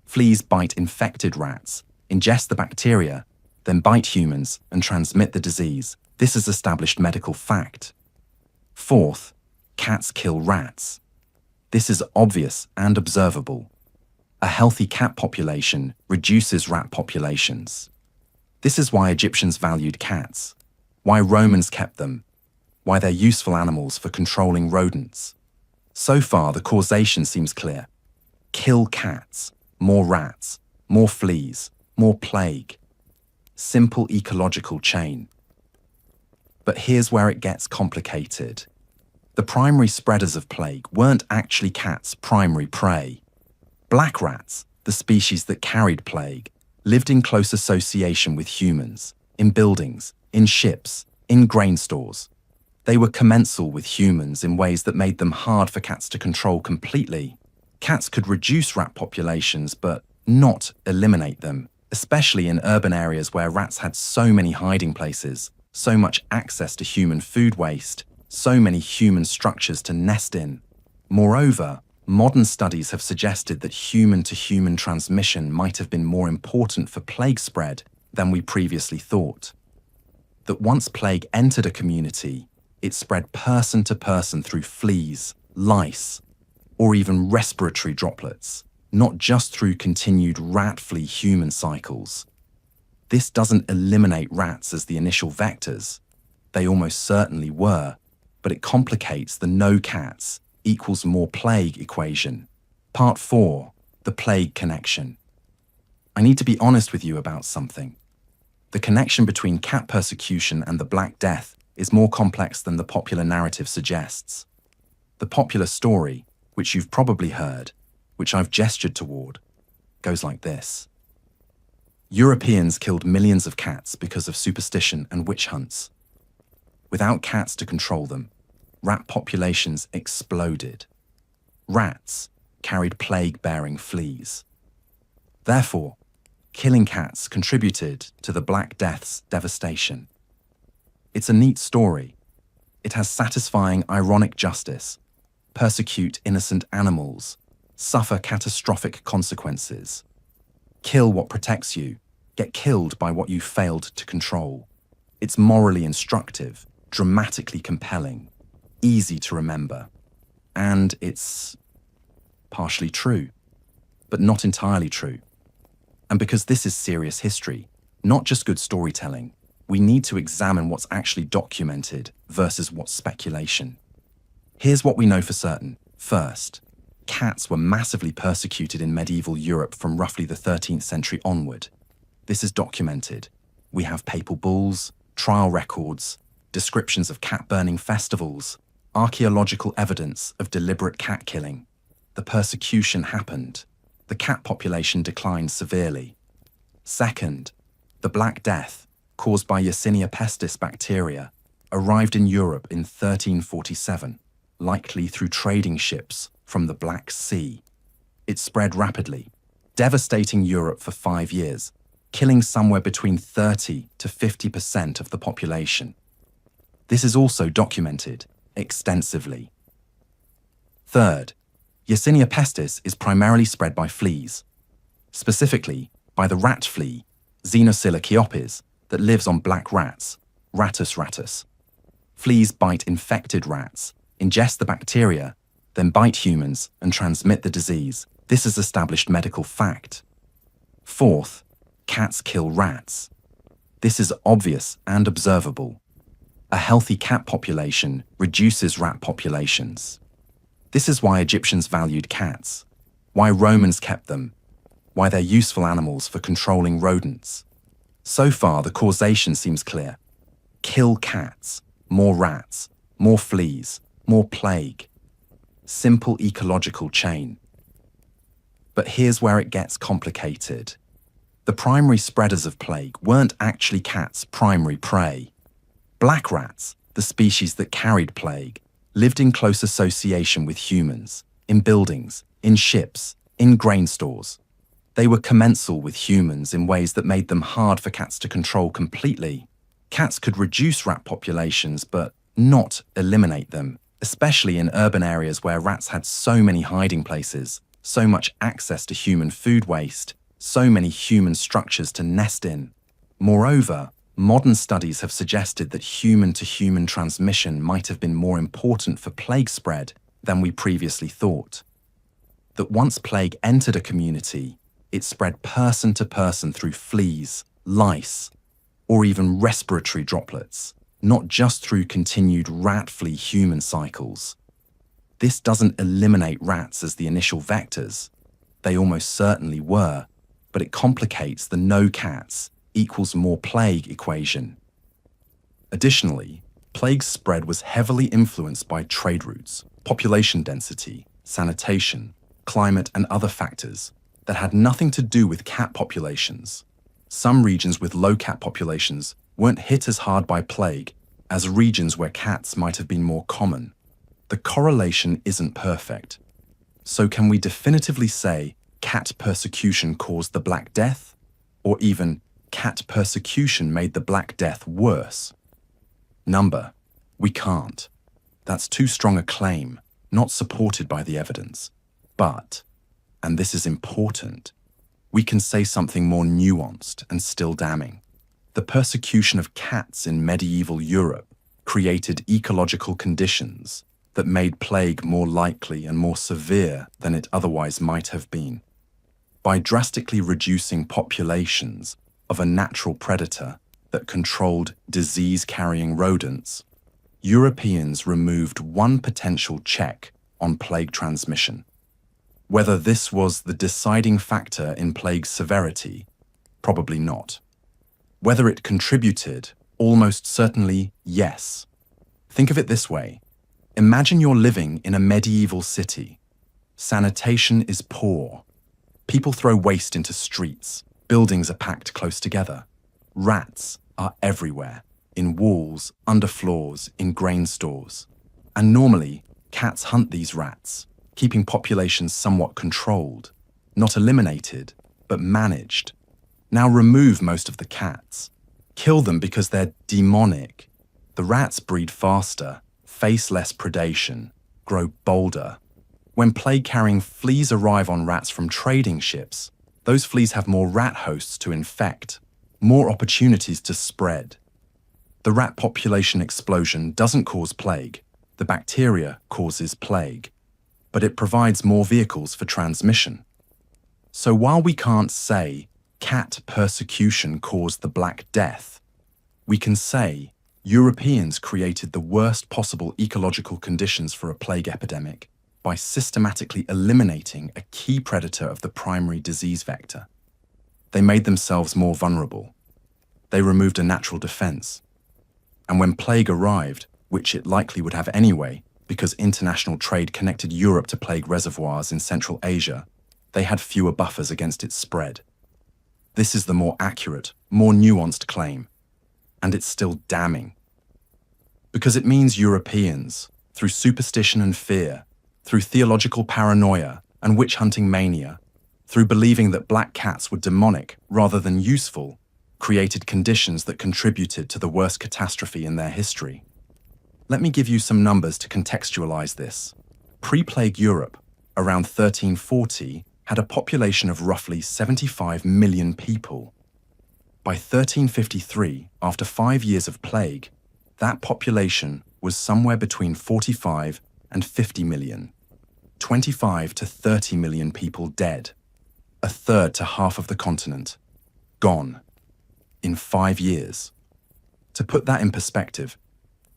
Fleas bite infected rats, ingest the bacteria, then bite humans and transmit the disease. This is established medical fact. Fourth, cats kill rats. This is obvious and observable. A healthy cat population reduces rat populations. This is why Egyptians valued cats, why Romans kept them, why they're useful animals for controlling rodents. So far, the causation seems clear. Kill cats, more rats, more fleas, more plague. Simple ecological chain. But here's where it gets complicated. The primary spreaders of plague weren't actually cats' primary prey. Black rats, the species that carried plague, lived in close association with humans, in buildings, in ships, in grain stores. They were commensal with humans in ways that made them hard for cats to control completely. Cats could reduce rat populations, but not eliminate them, especially in urban areas where rats had so many hiding places, so much access to human food waste, so many human structures to nest in. Moreover, modern studies have suggested that human-to-human transmission might have been more important for plague spread than we previously thought. That once plague entered a community, it spread person to person through fleas, lice, or even respiratory droplets, not just through continued rat-flea-human cycles. This doesn't eliminate rats as the initial vectors. They almost certainly were, but it complicates the no cats equals more plague equation. Part 4. The plague connection. I need to be honest with you about something. The connection between cat persecution and the Black Death is more complex than the popular narrative suggests. The popular story, which you've probably heard, which I've gestured toward, goes like this. Europeans killed millions of cats because of superstition and witch hunts. Without cats to control them, rat populations exploded. Rats carried plague-bearing fleas. Therefore, killing cats contributed to the Black Death's devastation. It's a neat story. It has satisfying ironic justice, persecute innocent animals, suffer catastrophic consequences. Kill what protects you. Get killed by what you failed to control. It's morally instructive, dramatically compelling, easy to remember. And it's partially true, but not entirely true. And because this is serious history, not just good storytelling, we need to examine what's actually documented versus what's speculation. Here's what we know for certain. First, cats were massively persecuted in medieval Europe from roughly the 13th century onward. This is documented. We have papal bulls, trial records, descriptions of cat-burning festivals, archaeological evidence of deliberate cat killing. The persecution happened. The cat population declined severely. Second, the Black Death, caused by Yersinia pestis bacteria, arrived in Europe in 1347, likely through trading ships from the Black Sea. It spread rapidly, devastating Europe for 5 years, killing somewhere between 30 to 50% of the population. This is also documented extensively. Third, Yersinia pestis is primarily spread by fleas, specifically by the rat flea, Xenocilla chiopes, that lives on black rats, Rattus rattus. Fleas bite infected rats, ingest the bacteria, then bite humans and transmit the disease. This is established medical fact. Fourth, cats kill rats. This is obvious and observable. A healthy cat population reduces rat populations. This is why Egyptians valued cats, why Romans kept them, why they're useful animals for controlling rodents. So far, the causation seems clear. Kill cats, more rats, more fleas, more plague. Simple ecological chain. But here's where it gets complicated. The primary spreaders of plague weren't actually cats' primary prey. Black rats, the species that carried plague, lived in close association with humans, in buildings, in ships, in grain stores. They were commensal with humans in ways that made them hard for cats to control completely. Cats could reduce rat populations, but not eliminate them, especially in urban areas where rats had so many hiding places, so much access to human food waste, so many human structures to nest in. Moreover, modern studies have suggested that human-to-human transmission might have been more important for plague spread than we previously thought. That once plague entered a community, it spread person to person through fleas, lice, or even respiratory droplets, not just through continued rat-flea-human cycles. This doesn't eliminate rats as the initial vectors. They almost certainly were, but it complicates the no cats equals more plague equation. Additionally, plague spread was heavily influenced by trade routes, population density, sanitation, climate, and other factors that had nothing to do with cat populations. Some regions with low cat populations weren't hit as hard by plague as regions where cats might have been more common. The correlation isn't perfect. So can we definitively say cat persecution caused the Black Death? Or even cat persecution made the Black Death worse? We can't. That's too strong a claim, not supported by the evidence. But, and this is important, we can say something more nuanced and still damning. The persecution of cats in medieval Europe created ecological conditions that made plague more likely and more severe than it otherwise might have been. By drastically reducing populations of a natural predator that controlled disease-carrying rodents, Europeans removed one potential check on plague transmission. Whether this was the deciding factor in plague severity, probably not. Whether it contributed, almost certainly yes. Think of it this way. Imagine you're living in a medieval city. Sanitation is poor. People throw waste into streets. Buildings are packed close together. Rats are everywhere, in walls, under floors, in grain stores. And normally, cats hunt these rats, keeping populations somewhat controlled, not eliminated, but managed. Now remove most of the cats. Kill them because they're demonic. The rats breed faster, face less predation, grow bolder. When plague-carrying fleas arrive on rats from trading ships, Those fleas have more rat hosts to infect, more opportunities to spread. The rat population explosion doesn't cause plague. The bacteria causes plague, but it provides more vehicles for transmission. So while we can't say cat persecution caused the Black Death, we can say Europeans created the worst possible ecological conditions for a plague epidemic by systematically eliminating a key predator of the primary disease vector. They made themselves more vulnerable. They removed a natural defense. And when plague arrived, which it likely would have anyway, because international trade connected Europe to plague reservoirs in Central Asia, they had fewer buffers against its spread. This is the more accurate, more nuanced claim, and it's still damning. Because it means Europeans, through superstition and fear, through theological paranoia and witch-hunting mania, through believing that black cats were demonic rather than useful, created conditions that contributed to the worst catastrophe in their history. Let me give you some numbers to contextualize this. Pre-plague Europe, around 1340, had a population of roughly 75 million people. By 1353, after 5 years of plague, that population was somewhere between 45 and 50 million. 25 to 30 million people dead. A third to half of the continent. Gone. In 5 years. To put that in perspective,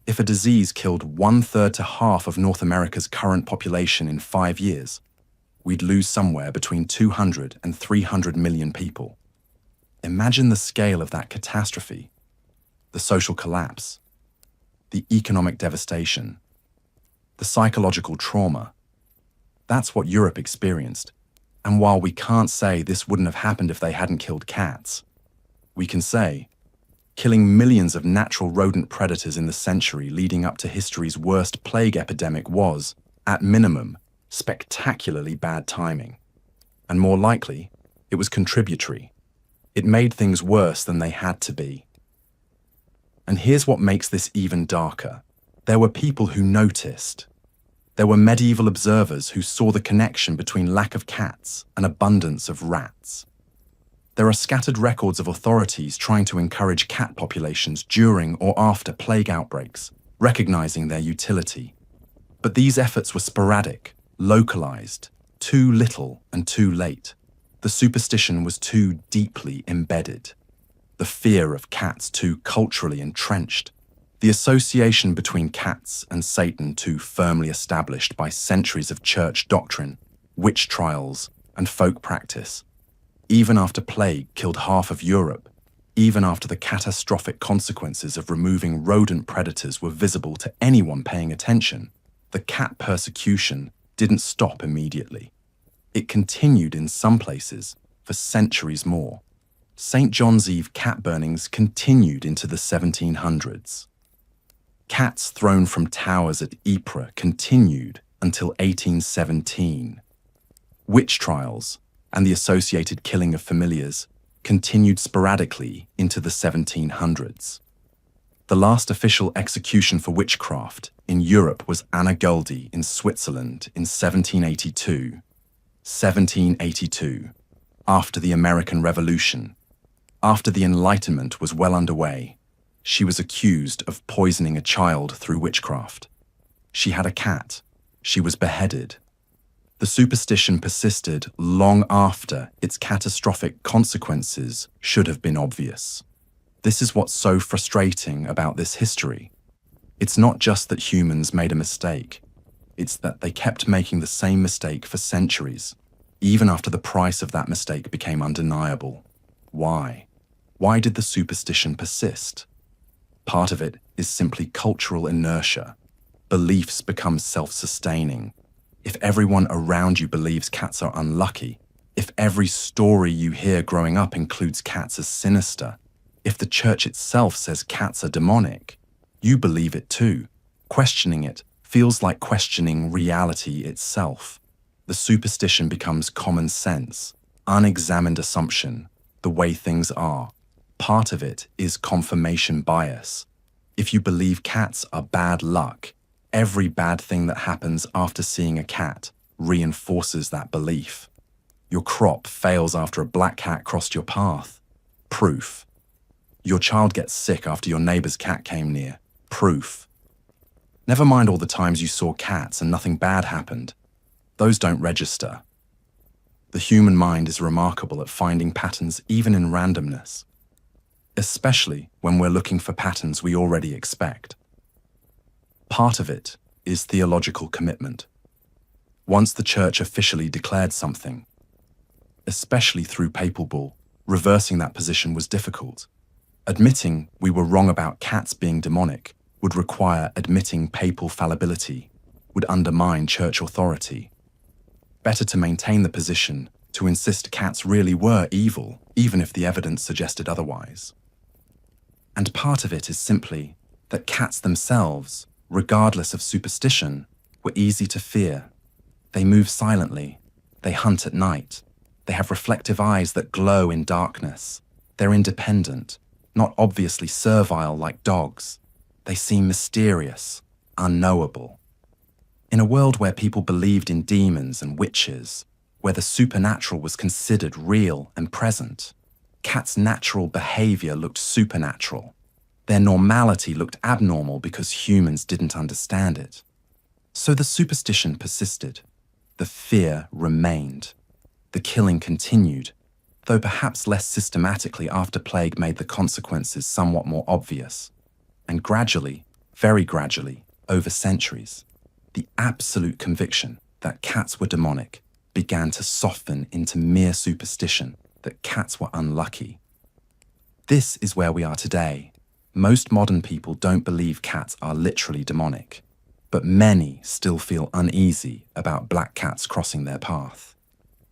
if a disease killed 1/3 to half of North America's current population in 5 years, we'd lose somewhere between 200 and 300 million people. Imagine the scale of that catastrophe, the social collapse, the economic devastation, the psychological trauma. That's what Europe experienced. And while we can't say this wouldn't have happened if they hadn't killed cats, we can say killing millions of natural rodent predators in the century leading up to history's worst plague epidemic was, at minimum, spectacularly bad timing. And more likely, it was contributory. It made things worse than they had to be. And here's what makes this even darker. There were people who noticed. There were medieval observers who saw the connection between lack of cats and abundance of rats. There are scattered records of authorities trying to encourage cat populations during or after plague outbreaks, recognizing their utility. But these efforts were sporadic, localized, too little and too late. The superstition was too deeply embedded. The fear of cats too culturally entrenched. The association between cats and Satan too firmly established by centuries of church doctrine, witch trials, and folk practice. Even after plague killed half of Europe, even after the catastrophic consequences of removing rodent predators were visible to anyone paying attention, the cat persecution didn't stop immediately. It continued in some places for centuries more. St. John's Eve cat burnings continued into the 1700s. Cats thrown from towers at Ypres continued until 1817. Witch trials and the associated killing of familiars continued sporadically into the 1700s. The last official execution for witchcraft in Europe was Anna Göldi in Switzerland in 1782. 1782, after the American Revolution, after the Enlightenment was well underway. She was accused of poisoning a child through witchcraft. She had a cat. She was beheaded. The superstition persisted long after its catastrophic consequences should have been obvious. This is what's so frustrating about this history. It's not just that humans made a mistake. It's that they kept making the same mistake for centuries, even after the price of that mistake became undeniable. Why? Why did the superstition persist? Part of it is simply cultural inertia. Beliefs become self-sustaining. If everyone around you believes cats are unlucky, if every story you hear growing up includes cats as sinister, if the church itself says cats are demonic, you believe it too. Questioning it feels like questioning reality itself. The superstition becomes common sense, unexamined assumption, the way things are. Part of it is confirmation bias. If you believe cats are bad luck, every bad thing that happens after seeing a cat reinforces that belief. Your crop fails after a black cat crossed your path. Proof. Your child gets sick after your neighbor's cat came near. Proof. Never mind all the times you saw cats and nothing bad happened. Those don't register. The human mind is remarkable at finding patterns even in randomness, especially when we're looking for patterns we already expect. Part of it is theological commitment. Once the church officially declared something, especially through papal bull, reversing that position was difficult. Admitting we were wrong about cats being demonic would require admitting papal fallibility, would undermine church authority. Better to maintain the position, to insist cats really were evil, even if the evidence suggested otherwise. And part of it is simply that cats themselves, regardless of superstition, were easy to fear. They move silently. They hunt at night. They have reflective eyes that glow in darkness. They're independent, not obviously servile like dogs. They seem mysterious, unknowable. In a world where people believed in demons and witches, where the supernatural was considered real and present, cats' natural behavior looked supernatural. Their normality looked abnormal because humans didn't understand it. So the superstition persisted. The fear remained. The killing continued, though perhaps less systematically after plague made the consequences somewhat more obvious. And gradually, very gradually, over centuries, the absolute conviction that cats were demonic began to soften into mere superstition that cats were unlucky. This is where we are today. Most modern people don't believe cats are literally demonic, but many still feel uneasy about black cats crossing their path,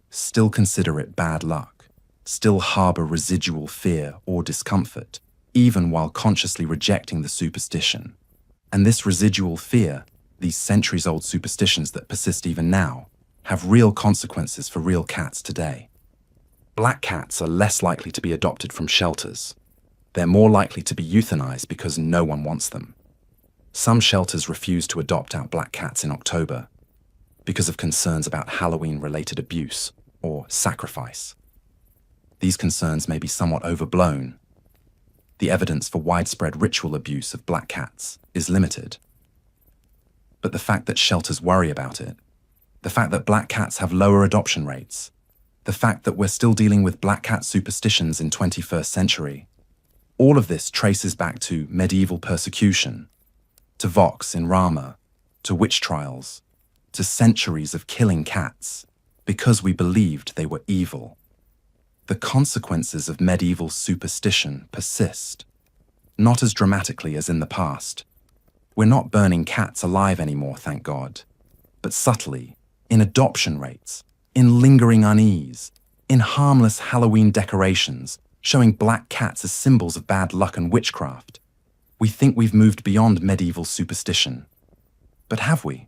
still consider it bad luck, still harbor residual fear or discomfort, even while consciously rejecting the superstition. And this residual fear, these centuries-old superstitions that persist even now, have real consequences for real cats today. Black cats are less likely to be adopted from shelters. They're more likely to be euthanized because no one wants them. Some shelters refuse to adopt out black cats in October because of concerns about Halloween-related abuse or sacrifice. These concerns may be somewhat overblown. The evidence for widespread ritual abuse of black cats is limited. But the fact that shelters worry about it, the fact that black cats have lower adoption rates, the fact that we're still dealing with black cat superstitions in 21st century, all of this traces back to medieval persecution, to Vox in Rama, to witch trials, to centuries of killing cats because we believed they were evil. The consequences of medieval superstition persist, not as dramatically as in the past. We're not burning cats alive anymore, thank God, but subtly, in adoption rates, in lingering unease, in harmless Halloween decorations, showing black cats as symbols of bad luck and witchcraft. We think we've moved beyond medieval superstition. But have we?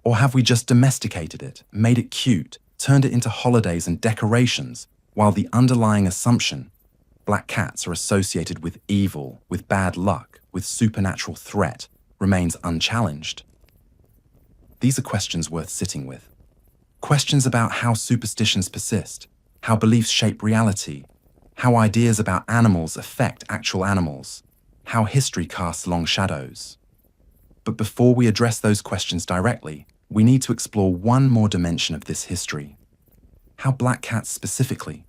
Or have we just domesticated it, made it cute, turned it into holidays and decorations, while the underlying assumption, black cats are associated with evil, with bad luck, with supernatural threat, remains unchallenged? These are questions worth sitting with. Questions about how superstitions persist, how beliefs shape reality, how ideas about animals affect actual animals, how history casts long shadows. But before we address those questions directly, we need to explore one more dimension of this history. How black cats specifically,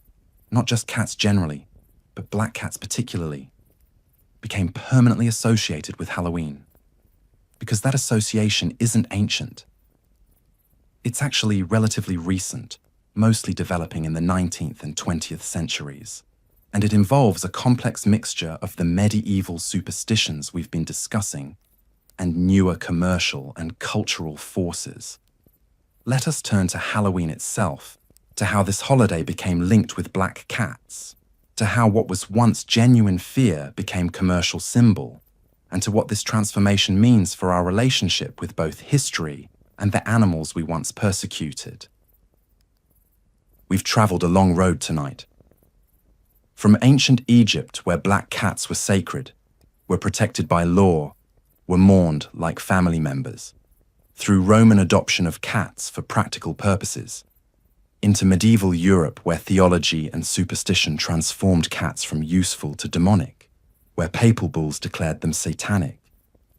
not just cats generally, but black cats particularly, became permanently associated with Halloween. Because that association isn't ancient. It's actually relatively recent, mostly developing in the 19th and 20th centuries. And it involves a complex mixture of the medieval superstitions we've been discussing and newer commercial and cultural forces. Let us turn to Halloween itself, to how this holiday became linked with black cats, to how what was once genuine fear became commercial symbol, and to what this transformation means for our relationship with both history and the animals we once persecuted. We've traveled a long road tonight. From ancient Egypt, where black cats were sacred, were protected by law, were mourned like family members, through Roman adoption of cats for practical purposes, into medieval Europe where theology and superstition transformed cats from useful to demonic, where papal bulls declared them satanic,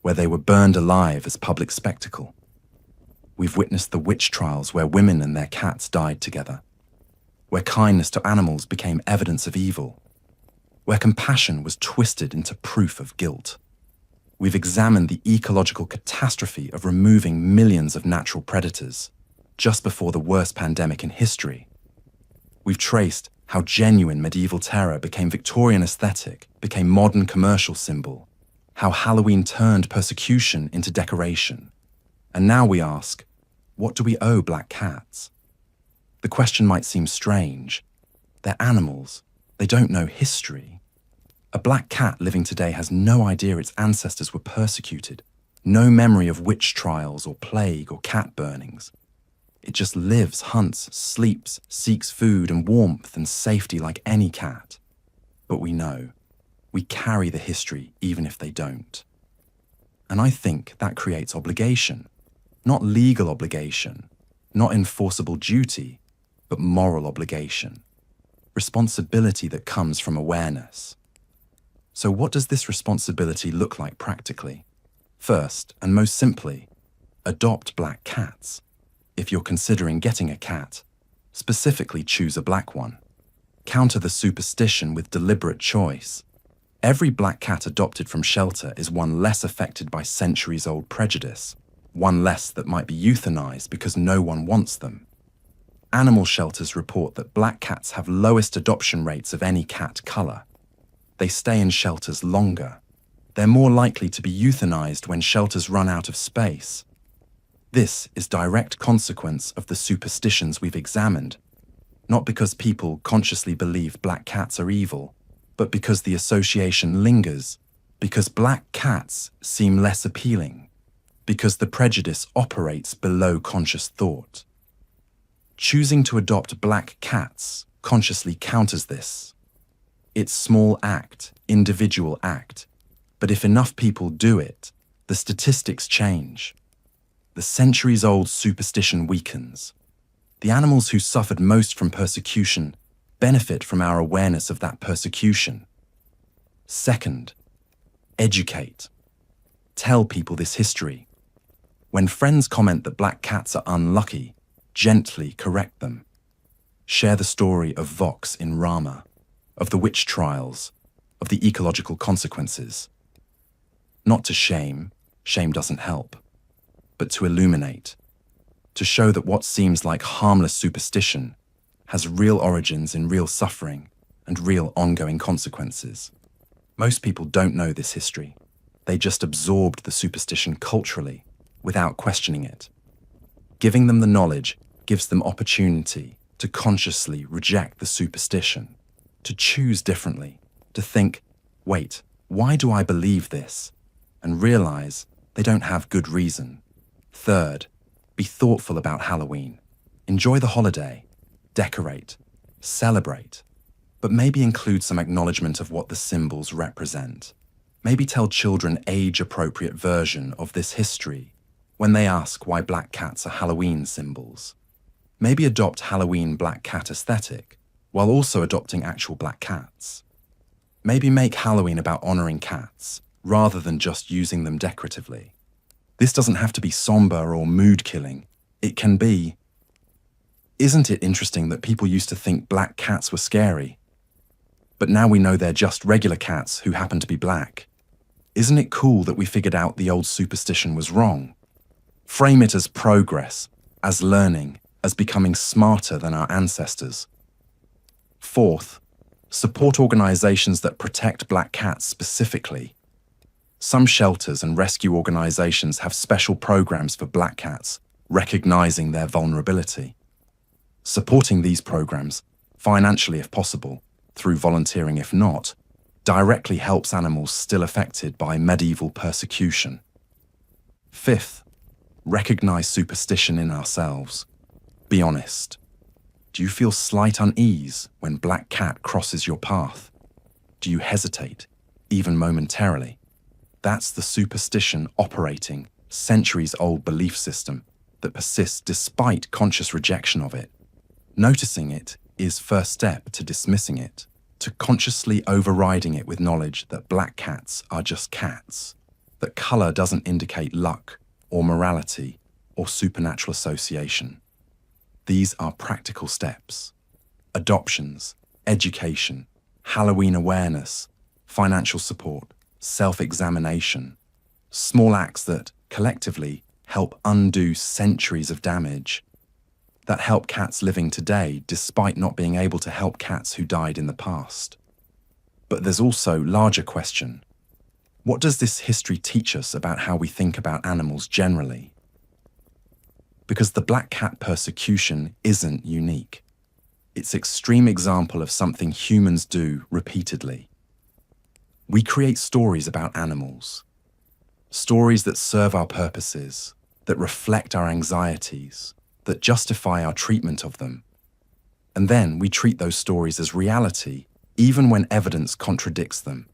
where they were burned alive as public spectacle. We've witnessed the witch trials where women and their cats died together, where kindness to animals became evidence of evil, where compassion was twisted into proof of guilt. We've examined the ecological catastrophe of removing millions of natural predators just before the worst pandemic in history. We've traced how genuine medieval terror became Victorian aesthetic, became modern commercial symbol, how Halloween turned persecution into decoration. And now we ask, what do we owe black cats? The question might seem strange. They're animals. They don't know history. A black cat living today has no idea its ancestors were persecuted, no memory of witch trials or plague or cat burnings. It just lives, hunts, sleeps, seeks food and warmth and safety like any cat. But we know. We carry the history even if they don't. And I think that creates obligation. Not legal obligation, not enforceable duty, but moral obligation. Responsibility that comes from awareness. So what does this responsibility look like practically? First, and most simply, adopt black cats. If you're considering getting a cat, specifically choose a black one. Counter the superstition with deliberate choice. Every black cat adopted from shelter is one less affected by centuries-old prejudice, one less that might be euthanized because no one wants them. Animal shelters report that black cats have lowest adoption rates of any cat color. They stay in shelters longer. They're more likely to be euthanized when shelters run out of space. This is direct consequence of the superstitions we've examined, not because people consciously believe black cats are evil, but because the association lingers, because black cats seem less appealing, because the prejudice operates below conscious thought. Choosing to adopt black cats consciously counters this. It's small act, individual act, but if enough people do it, the statistics change. The centuries-old superstition weakens. The animals who suffered most from persecution benefit from our awareness of that persecution. Second, educate. Tell people this history. When friends comment that black cats are unlucky, gently correct them. Share the story of Vox in Rama, of the witch trials, of the ecological consequences. Not to shame doesn't help, but to illuminate, to show that what seems like harmless superstition has real origins in real suffering and real ongoing consequences. Most people don't know this history. They just absorbed the superstition culturally, without questioning it. Giving them the knowledge gives them opportunity to consciously reject the superstition, to choose differently, to think, wait, why do I believe this? And realize they don't have good reason. Third, be thoughtful about Halloween. Enjoy the holiday, decorate, celebrate, but maybe include some acknowledgement of what the symbols represent. Maybe tell children age-appropriate version of this history when they ask why black cats are Halloween symbols. Maybe adopt Halloween black cat aesthetic while also adopting actual black cats. Maybe make Halloween about honoring cats rather than just using them decoratively. This doesn't have to be somber or mood-killing. It can be, isn't it interesting that people used to think black cats were scary? But now we know they're just regular cats who happen to be black. Isn't it cool that we figured out the old superstition was wrong? Frame it as progress, as learning, as becoming smarter than our ancestors. Fourth, support organizations that protect black cats specifically. Some shelters and rescue organizations have special programs for black cats, recognizing their vulnerability. Supporting these programs, financially if possible, through volunteering if not, directly helps animals still affected by medieval persecution. Fifth, recognize superstition in ourselves. Be honest. Do you feel slight unease when black cat crosses your path? Do you hesitate, even momentarily? That's the superstition operating, centuries-old belief system that persists despite conscious rejection of it. Noticing it is first step to dismissing it, to consciously overriding it with knowledge that black cats are just cats, that color doesn't indicate luck or morality or supernatural association. These are practical steps. Adoptions, education, Halloween awareness, financial support, self-examination. Small acts that, collectively, help undo centuries of damage, that help cats living today despite not being able to help cats who died in the past. But there's also a larger question. What does this history teach us about how we think about animals generally? Because the black cat persecution isn't unique. It's an extreme example of something humans do repeatedly. We create stories about animals. Stories that serve our purposes, that reflect our anxieties, that justify our treatment of them. And then we treat those stories as reality, even when evidence contradicts them.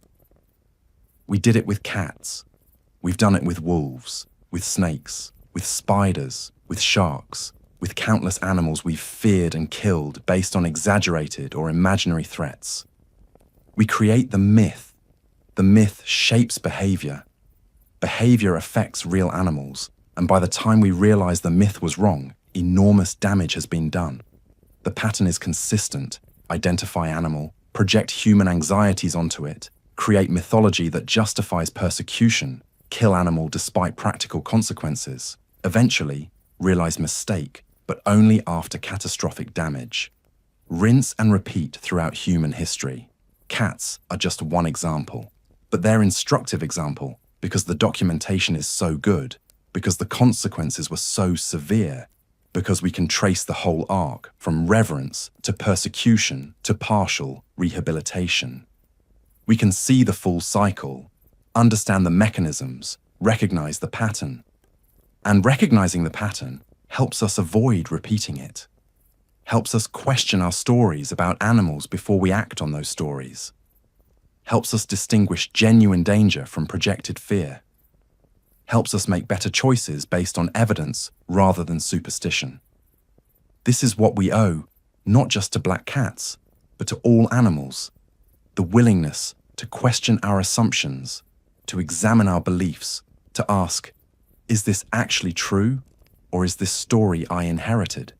We did it with cats. We've done it with wolves, with snakes, with spiders, with sharks, with countless animals we've feared and killed based on exaggerated or imaginary threats. We create the myth. The myth shapes behavior. Behavior affects real animals, and by the time we realize the myth was wrong, enormous damage has been done. The pattern is consistent. Identify animal, project human anxieties onto it, create mythology that justifies persecution, kill animal despite practical consequences, eventually realize mistake, but only after catastrophic damage. Rinse and repeat throughout human history. Cats are just one example, but they're an instructive example because the documentation is so good, because the consequences were so severe, because we can trace the whole arc from reverence to persecution to partial rehabilitation. We can see the full cycle, understand the mechanisms, recognize the pattern. And recognizing the pattern helps us avoid repeating it, helps us question our stories about animals before we act on those stories, helps us distinguish genuine danger from projected fear, helps us make better choices based on evidence rather than superstition. This is what we owe, not just to black cats, but to all animals, the willingness to question our assumptions, to examine our beliefs, to ask, is this actually true, or is this story I inherited?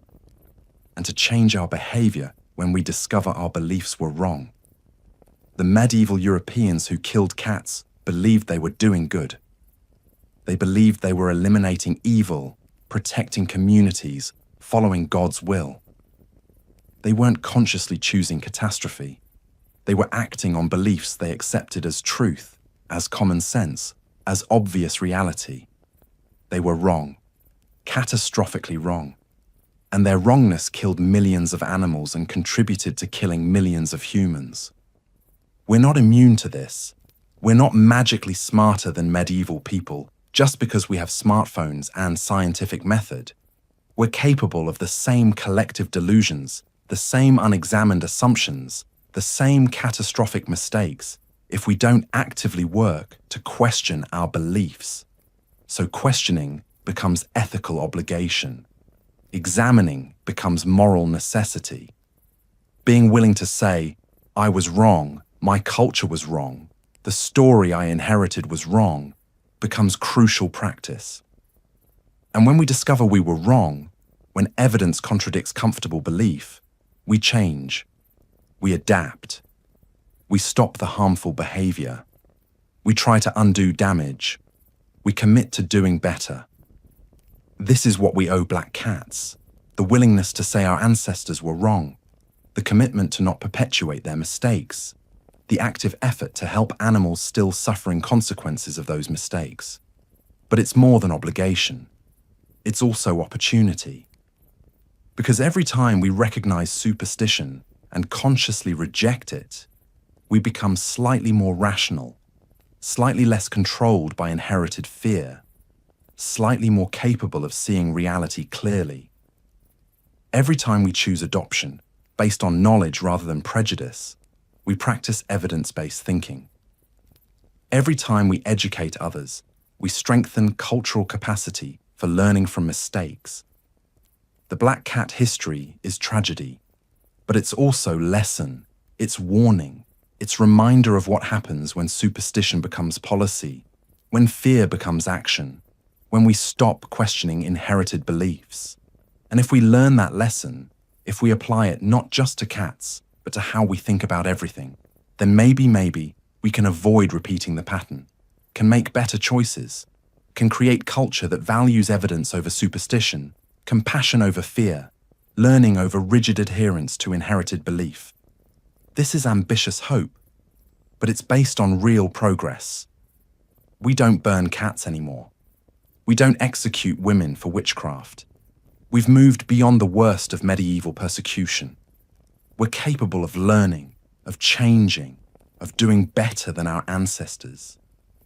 And to change our behavior when we discover our beliefs were wrong. The medieval Europeans who killed cats believed they were doing good. They believed they were eliminating evil, protecting communities, following God's will. They weren't consciously choosing catastrophe. They were acting on beliefs they accepted as truth, as common sense, as obvious reality. They were wrong, catastrophically wrong. And their wrongness killed millions of animals and contributed to killing millions of humans. We're not immune to this. We're not magically smarter than medieval people just because we have smartphones and scientific method. We're capable of the same collective delusions, the same unexamined assumptions, the same catastrophic mistakes if we don't actively work to question our beliefs. So questioning becomes ethical obligation. Examining becomes moral necessity. Being willing to say, I was wrong, my culture was wrong, the story I inherited was wrong, becomes crucial practice. And when we discover we were wrong, when evidence contradicts comfortable belief, we change, we adapt, we stop the harmful behavior, we try to undo damage, we commit to doing better. This is what we owe black cats, the willingness to say our ancestors were wrong, the commitment to not perpetuate their mistakes, the active effort to help animals still suffering consequences of those mistakes. But it's more than obligation. It's also opportunity. Because every time we recognize superstition and consciously reject it, we become slightly more rational, slightly less controlled by inherited fear, slightly more capable of seeing reality clearly. Every time we choose adoption, based on knowledge rather than prejudice, we practice evidence-based thinking. Every time we educate others, we strengthen cultural capacity for learning from mistakes. The black cat history is tragedy, but it's also lesson, it's warning, it's reminder of what happens when superstition becomes policy, when fear becomes action, when we stop questioning inherited beliefs. And if we learn that lesson, if we apply it not just to cats, but to how we think about everything, then maybe we can avoid repeating the pattern, can make better choices, can create culture that values evidence over superstition, compassion over fear, learning over rigid adherence to inherited belief. This is ambitious hope, but it's based on real progress. We don't burn cats anymore. We don't execute women for witchcraft. We've moved beyond the worst of medieval persecution. We're capable of learning, of changing, of doing better than our ancestors.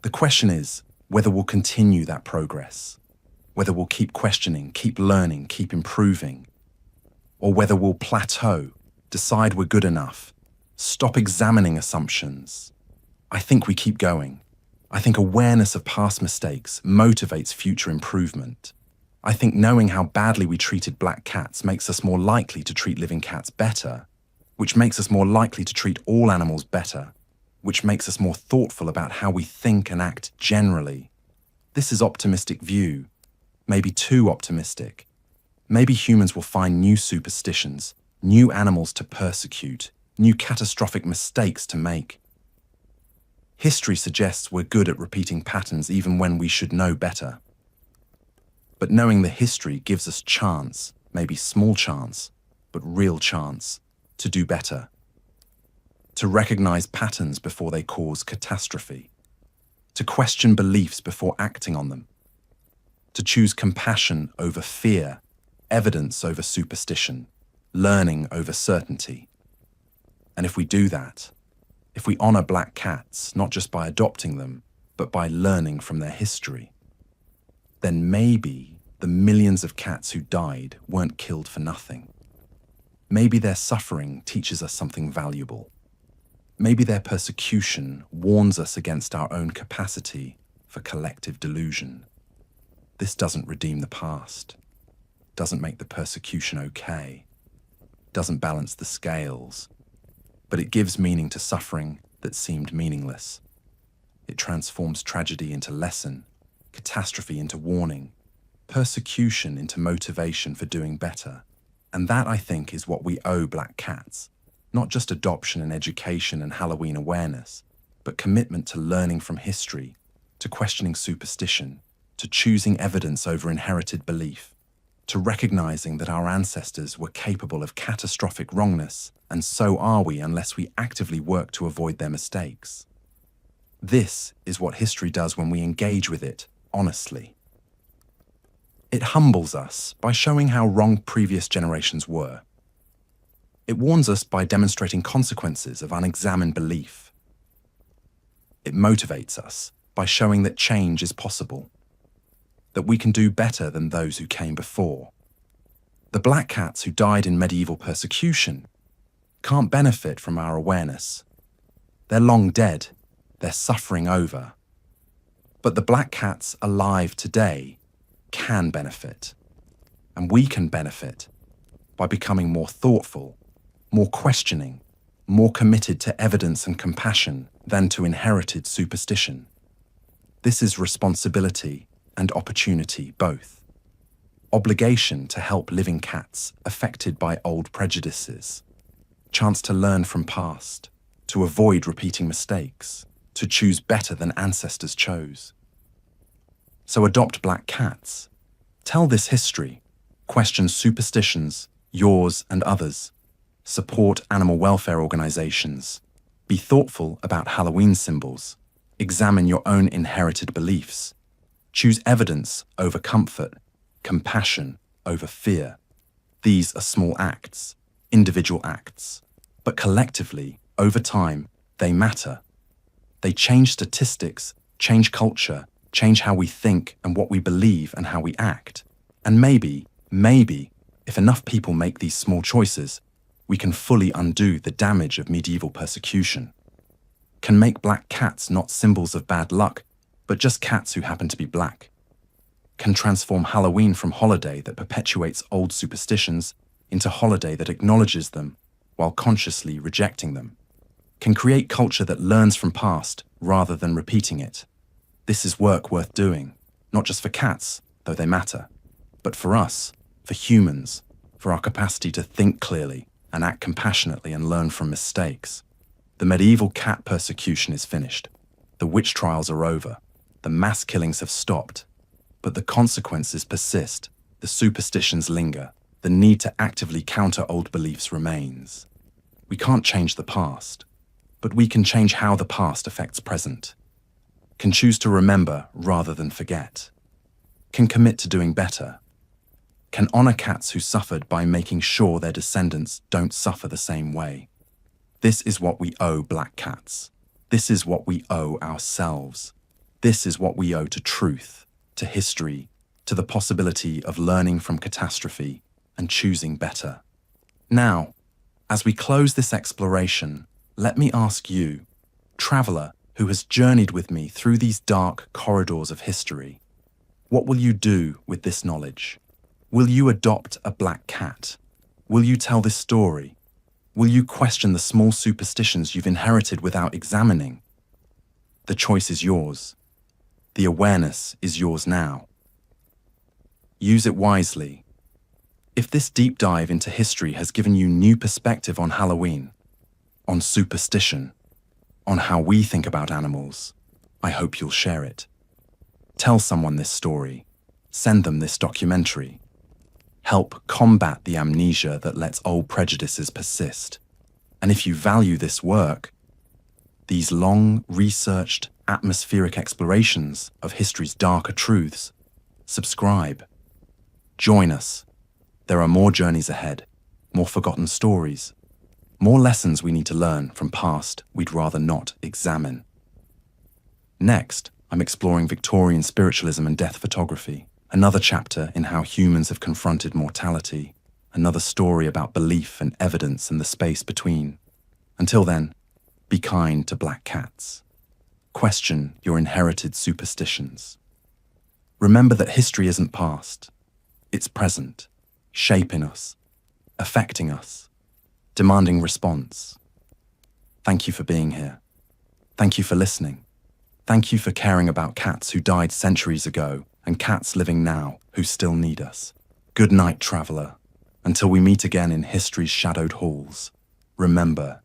The question is whether we'll continue that progress, whether we'll keep questioning, keep learning, keep improving, or whether we'll plateau, decide we're good enough, stop examining assumptions. I think we keep going. I think awareness of past mistakes motivates future improvement. I think knowing how badly we treated black cats makes us more likely to treat living cats better, which makes us more likely to treat all animals better, which makes us more thoughtful about how we think and act generally. This is optimistic view, maybe too optimistic. Maybe humans will find new superstitions, new animals to persecute, new catastrophic mistakes to make. History suggests we're good at repeating patterns even when we should know better. But knowing the history gives us chance, maybe small chance, but real chance, to do better. To recognize patterns before they cause catastrophe. To question beliefs before acting on them. To choose compassion over fear, evidence over superstition, learning over certainty. And if we do that, if we honor black cats, not just by adopting them, but by learning from their history, then maybe the millions of cats who died weren't killed for nothing. Maybe their suffering teaches us something valuable. Maybe their persecution warns us against our own capacity for collective delusion. This doesn't redeem the past, doesn't make the persecution okay, doesn't balance the scales, but it gives meaning to suffering that seemed meaningless. It transforms tragedy into lesson, catastrophe into warning, persecution into motivation for doing better. And that, I think, is what we owe black cats. Not just adoption and education and Halloween awareness, but commitment to learning from history, to questioning superstition, to choosing evidence over inherited belief, to recognizing that our ancestors were capable of catastrophic wrongness, and so are we unless we actively work to avoid their mistakes. This is what history does when we engage with it honestly. It humbles us by showing how wrong previous generations were. It warns us by demonstrating consequences of unexamined belief. It motivates us by showing that change is possible, that we can do better than those who came before. The black cats who died in medieval persecution can't benefit from our awareness. They're long dead, their suffering over. But the black cats alive today can benefit, and we can benefit by becoming more thoughtful, more questioning, more committed to evidence and compassion than to inherited superstition. This is responsibility and opportunity both. Obligation to help living cats affected by old prejudices. Chance to learn from past, to avoid repeating mistakes, to choose better than ancestors chose. So adopt black cats. Tell this history. Question superstitions, yours and others. Support animal welfare organizations. Be thoughtful about Halloween symbols. Examine your own inherited beliefs. Choose evidence over comfort, compassion over fear. These are small acts, individual acts, but collectively, over time, they matter. They change statistics, change culture, change how we think and what we believe and how we act. And maybe, if enough people make these small choices, we can fully undo the damage of medieval persecution. Can make black cats not symbols of bad luck, but just cats who happen to be black. can transform Halloween from holiday that perpetuates old superstitions into holiday that acknowledges them while consciously rejecting them, can create culture that learns from past rather than repeating it. This is work worth doing, not just for cats, though they matter, but for us, for humans, for our capacity to think clearly and act compassionately and learn from mistakes. The medieval cat persecution is finished. The witch trials are over. The mass killings have stopped. But the consequences persist. The superstitions linger. The need to actively counter old beliefs remains. We can't change the past, but we can change how the past affects present. Can choose to remember rather than forget. Can commit to doing better. Can honor cats who suffered by making sure their descendants don't suffer the same way. This is what we owe black cats. This is what we owe ourselves. This is what we owe to truth, to history, to the possibility of learning from catastrophe and choosing better. Now, as we close this exploration, let me ask you, traveler who has journeyed with me through these dark corridors of history, what will you do with this knowledge? Will you adopt a black cat? Will you tell this story? Will you question the small superstitions you've inherited without examining? The choice is yours. The awareness is yours now. Use it wisely. If this deep dive into history has given you new perspective on Halloween, on superstition, on how we think about animals, I hope you'll share it. Tell someone this story. Send them this documentary. Help combat the amnesia that lets old prejudices persist. And if you value this work, these long, researched, atmospheric explorations of history's darker truths, subscribe. Join us. There are more journeys ahead, more forgotten stories, more lessons we need to learn from past we'd rather not examine. Next, I'm exploring Victorian spiritualism and death photography. Another chapter in how humans have confronted mortality. Another story about belief and evidence and the space between. Until then, be kind to black cats. Question your inherited superstitions. Remember that history isn't past. It's present, shaping us, affecting us, demanding response. Thank you for being here. Thank you for listening. Thank you for caring about cats who died centuries ago and cats living now who still need us. Good night, traveler. Until we meet again in history's shadowed halls, remember,